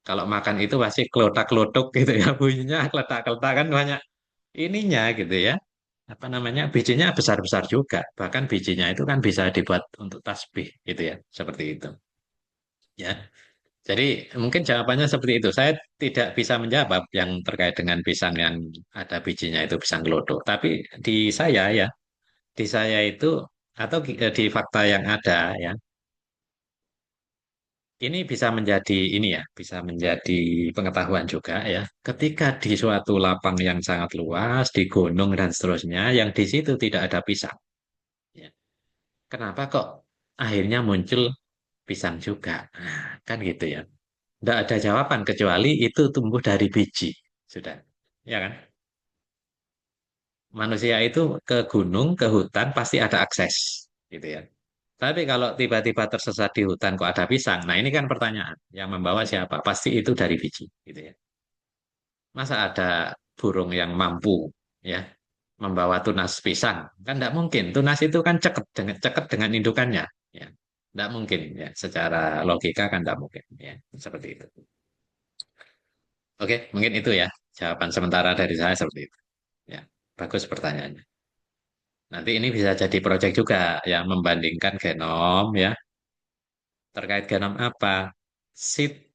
Kalau makan itu pasti kelotak-kelotok gitu ya, bunyinya keletak-keletak kan banyak ininya gitu ya. Apa namanya? Bijinya besar-besar juga. Bahkan bijinya itu kan bisa dibuat untuk tasbih gitu ya, seperti itu. Ya. Jadi mungkin jawabannya seperti itu. Saya tidak bisa menjawab yang terkait dengan pisang yang ada bijinya itu pisang kelodo. Tapi di saya ya, di saya itu atau di fakta yang ada ya, ini bisa menjadi ini ya, bisa menjadi pengetahuan juga ya. Ketika di suatu lapang yang sangat luas, di gunung dan seterusnya, yang di situ tidak ada pisang. Ya. Kenapa kok akhirnya muncul pisang juga? Nah, kan gitu ya. Tidak ada jawaban kecuali itu tumbuh dari biji. Sudah. Ya kan? Manusia itu ke gunung, ke hutan pasti ada akses. Gitu ya. Tapi kalau tiba-tiba tersesat di hutan kok ada pisang. Nah, ini kan pertanyaan. Yang membawa siapa? Pasti itu dari biji. Gitu ya. Masa ada burung yang mampu ya membawa tunas pisang? Kan tidak mungkin. Tunas itu kan ceket dengan indukannya. Ya. Tidak mungkin ya. Secara logika kan tidak mungkin. Ya. Seperti itu. Oke, mungkin itu ya jawaban sementara dari saya seperti itu. Ya, bagus pertanyaannya. Nanti ini bisa jadi proyek juga ya membandingkan genom ya. Terkait genom apa? Seed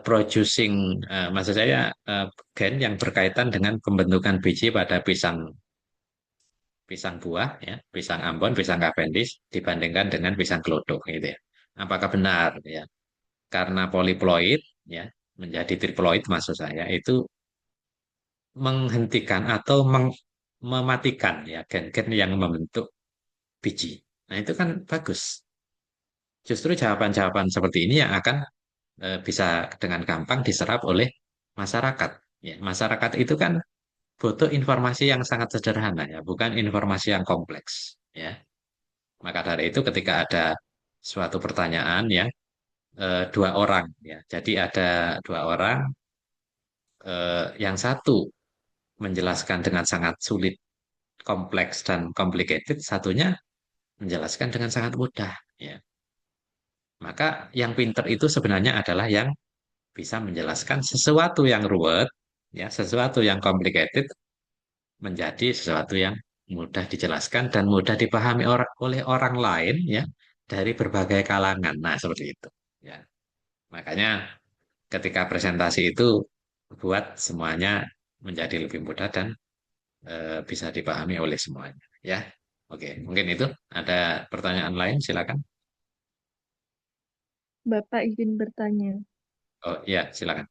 producing, maksud saya gen yang berkaitan dengan pembentukan biji pada pisang pisang buah ya, pisang Ambon, pisang Cavendish dibandingkan dengan pisang kelotok gitu ya. Apakah benar ya? Karena poliploid ya menjadi triploid maksud saya itu menghentikan atau mematikan ya gen-gen yang membentuk biji. Nah, itu kan bagus. Justru jawaban-jawaban seperti ini yang akan bisa dengan gampang diserap oleh masyarakat. Ya, masyarakat itu kan butuh informasi yang sangat sederhana ya, bukan informasi yang kompleks ya. Maka dari itu ketika ada suatu pertanyaan ya, dua orang ya. Jadi ada dua orang, yang satu menjelaskan dengan sangat sulit, kompleks dan complicated, satunya menjelaskan dengan sangat mudah ya. Maka yang pinter itu sebenarnya adalah yang bisa menjelaskan sesuatu yang ruwet ya, sesuatu yang complicated menjadi sesuatu yang mudah dijelaskan dan mudah dipahami oleh orang lain ya dari berbagai kalangan. Nah, seperti itu ya. Makanya ketika presentasi itu buat semuanya menjadi lebih mudah dan bisa dipahami oleh semuanya ya. Oke, mungkin itu ada pertanyaan lain silakan. Bapak izin bertanya, Oh iya, silakan.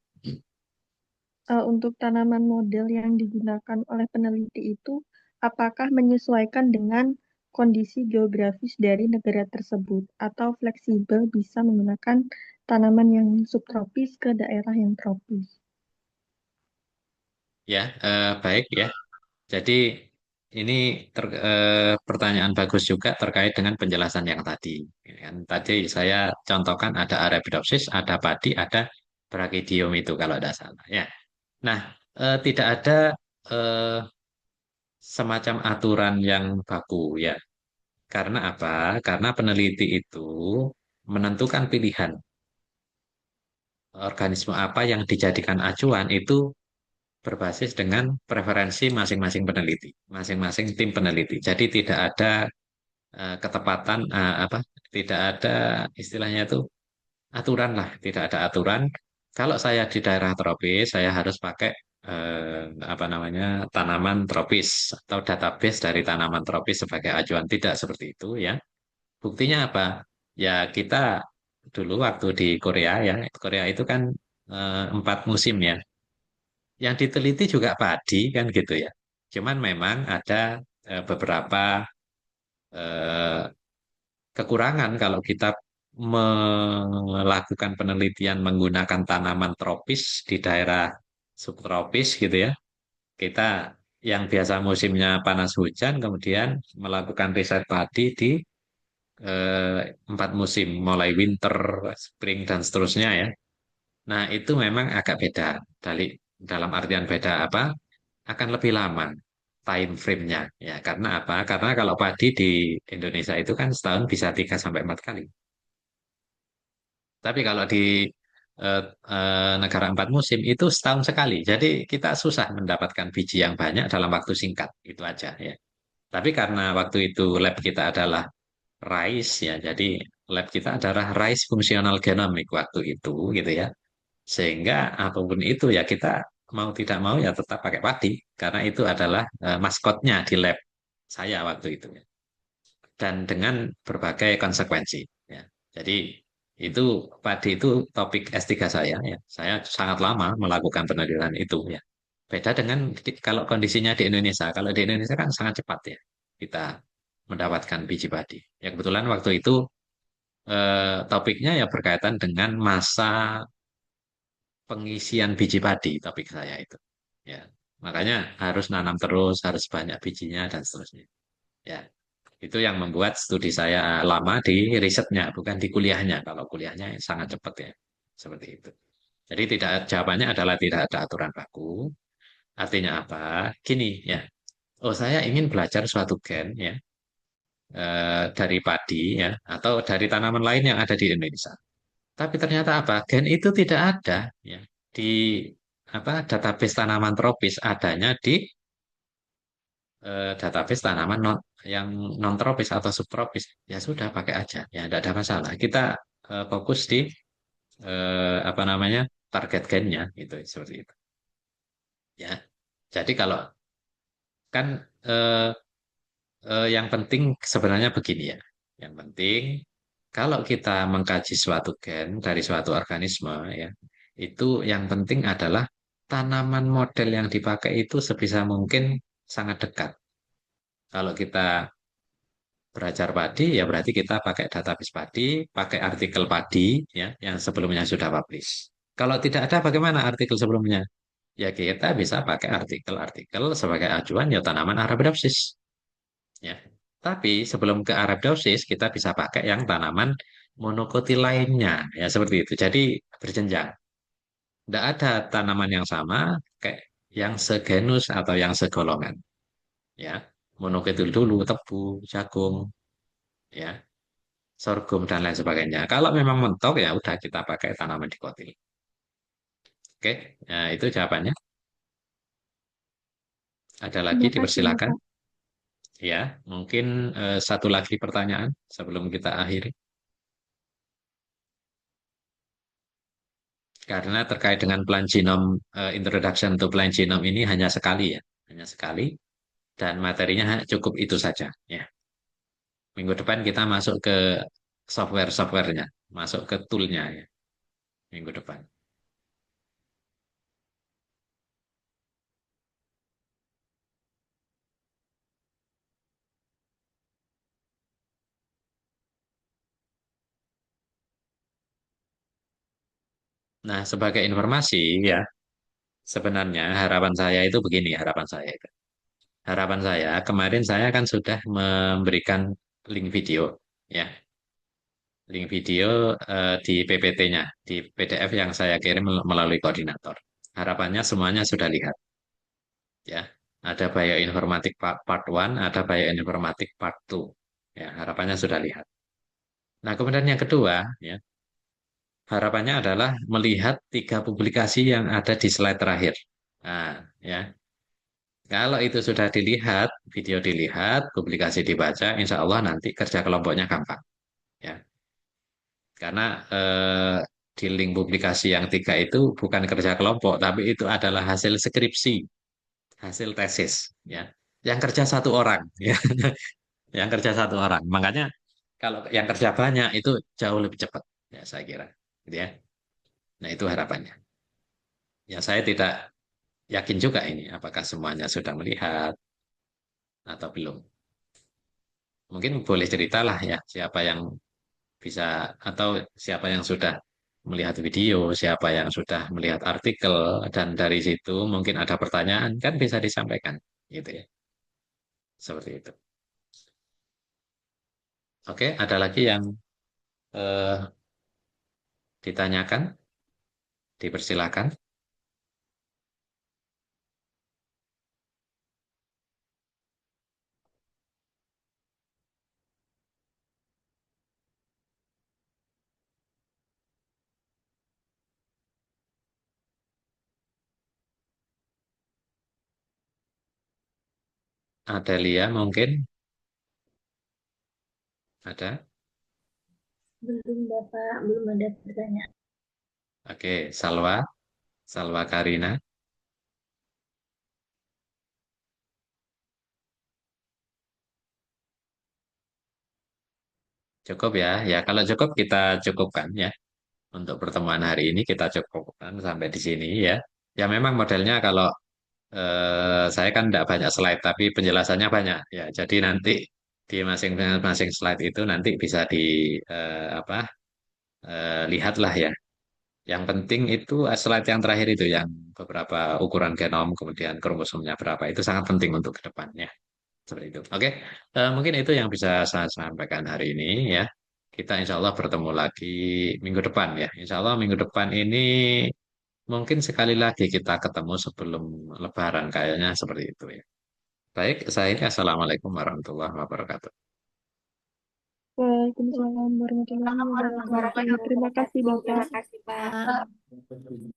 untuk tanaman model yang digunakan oleh peneliti itu, apakah menyesuaikan dengan kondisi geografis dari negara tersebut, atau fleksibel bisa menggunakan tanaman yang subtropis ke daerah yang tropis? Ya, baik ya. Jadi ini pertanyaan bagus juga terkait dengan penjelasan yang tadi. Ya kan? Tadi saya contohkan ada Arabidopsis, ada padi, ada Pragidium itu kalau tidak salah. Ya. Nah, tidak ada eh, semacam aturan yang baku ya. Karena apa? Karena peneliti itu menentukan pilihan organisme apa yang dijadikan acuan itu berbasis dengan preferensi masing-masing peneliti, masing-masing tim peneliti. Jadi tidak ada ketepatan apa? Tidak ada istilahnya itu aturan lah, tidak ada aturan. Kalau saya di daerah tropis, saya harus pakai apa namanya tanaman tropis atau database dari tanaman tropis sebagai acuan. Tidak seperti itu ya. Buktinya apa? Ya kita dulu waktu di Korea ya, Korea itu kan 4 musim ya. Yang diteliti juga padi kan gitu ya. Cuman memang ada beberapa eh, kekurangan kalau kita melakukan penelitian menggunakan tanaman tropis di daerah subtropis gitu ya. Kita yang biasa musimnya panas hujan kemudian melakukan riset padi di empat musim, mulai winter, spring dan seterusnya ya. Nah, itu memang agak beda. Dalam artian beda apa? Akan lebih lama time frame-nya. Ya, karena apa? Karena kalau padi di Indonesia itu kan setahun bisa 3 sampai 4 kali. Tapi kalau di eh, negara empat musim itu setahun sekali. Jadi kita susah mendapatkan biji yang banyak dalam waktu singkat. Itu aja ya. Tapi karena waktu itu lab kita adalah rice ya, jadi lab kita adalah rice functional genomic waktu itu gitu ya. Sehingga apapun itu ya kita mau tidak mau ya tetap pakai padi karena itu adalah maskotnya di lab saya waktu itu ya. Dan dengan berbagai konsekuensi ya. Jadi itu padi itu topik S3 saya ya. Saya sangat lama melakukan penelitian itu ya. Beda dengan kalau kondisinya di Indonesia. Kalau di Indonesia kan sangat cepat ya kita mendapatkan biji padi. Ya kebetulan waktu itu topiknya ya berkaitan dengan masa pengisian biji padi topik saya itu. Ya, makanya harus nanam terus, harus banyak bijinya dan seterusnya. Ya, itu yang membuat studi saya lama di risetnya, bukan di kuliahnya. Kalau kuliahnya sangat cepat ya, seperti itu. Jadi tidak jawabannya adalah tidak ada aturan baku. Artinya apa? Gini ya. Oh, saya ingin belajar suatu gen ya dari padi ya atau dari tanaman lain yang ada di Indonesia. Tapi ternyata apa? Gen itu tidak ada ya di apa database tanaman tropis, adanya di database tanaman yang non tropis atau subtropis. Ya sudah pakai aja, ya tidak ada masalah. Kita fokus di apa namanya target gennya gitu seperti itu. Ya, jadi kalau kan yang penting sebenarnya begini ya. Yang penting kalau kita mengkaji suatu gen dari suatu organisme ya, itu yang penting adalah tanaman model yang dipakai itu sebisa mungkin sangat dekat. Kalau kita belajar padi ya berarti kita pakai database padi, pakai artikel padi ya yang sebelumnya sudah publish. Kalau tidak ada bagaimana artikel sebelumnya? Ya kita bisa pakai artikel-artikel sebagai acuan ya tanaman Arabidopsis. Ya. Tapi sebelum ke Arabidopsis kita bisa pakai yang tanaman monokotil lainnya ya seperti itu. Jadi berjenjang. Tidak ada tanaman yang sama kayak yang segenus atau yang segolongan. Ya, monokotil dulu, tebu, jagung, ya, sorghum dan lain sebagainya. Kalau memang mentok ya udah kita pakai tanaman dikotil. Oke, nah itu jawabannya. Ada lagi Terima kasih, dipersilakan. Bapak. Ya, mungkin satu lagi pertanyaan sebelum kita akhiri. Karena terkait dengan plan genome, introduction to plan genome ini hanya sekali ya, hanya sekali dan materinya cukup itu saja ya. Minggu depan kita masuk ke software-softwarenya, masuk ke toolnya ya, minggu depan. Nah, sebagai informasi ya, sebenarnya harapan saya itu begini, harapan saya itu. Harapan saya, kemarin saya kan sudah memberikan link video ya, link video di PPT-nya, di PDF yang saya kirim melalui koordinator. Harapannya semuanya sudah lihat ya. Ada bioinformatik part 1, ada bioinformatik part 2. Ya, harapannya sudah lihat. Nah, kemudian yang kedua, ya, harapannya adalah melihat 3 publikasi yang ada di slide terakhir. Nah, ya, kalau itu sudah dilihat, video dilihat, publikasi dibaca, insya Allah nanti kerja kelompoknya gampang. Ya, karena di link publikasi yang 3 itu bukan kerja kelompok, tapi itu adalah hasil skripsi, hasil tesis. Ya, yang kerja satu orang. Ya. Yang kerja satu orang. Makanya kalau yang kerja banyak itu jauh lebih cepat, ya saya kira. Gitu ya. Nah itu harapannya. Ya saya tidak yakin juga ini apakah semuanya sudah melihat atau belum. Mungkin boleh ceritalah ya siapa yang bisa atau siapa yang sudah melihat video, siapa yang sudah melihat artikel dan dari situ mungkin ada pertanyaan kan bisa disampaikan gitu ya. Seperti itu. Oke, ada lagi yang eh, ditanyakan? Dipersilakan. Adelia mungkin ada. Belum Bapak, belum ada pertanyaan. Oke, Salwa, Salwa Karina. Cukup ya. Ya, kalau cukup kita cukupkan ya. Untuk pertemuan hari ini kita cukupkan sampai di sini ya. Ya memang modelnya kalau saya kan tidak banyak slide, tapi penjelasannya banyak ya. Jadi nanti di masing-masing slide itu nanti bisa di apa lihatlah ya. Yang penting itu slide yang terakhir itu yang beberapa ukuran genom, kemudian kromosomnya berapa itu sangat penting untuk ke depannya. Seperti itu. Oke, mungkin itu yang bisa saya sampaikan hari ini ya. Kita insya Allah bertemu lagi minggu depan ya. Insya Allah minggu depan ini mungkin sekali lagi kita ketemu sebelum Lebaran kayaknya seperti itu ya. Baik, saya Assalamualaikum warahmatullahi wabarakatuh. Waalaikumsalam warahmatullahi wabarakatuh. Terima kasih, Bapak. Terima kasih, Pak.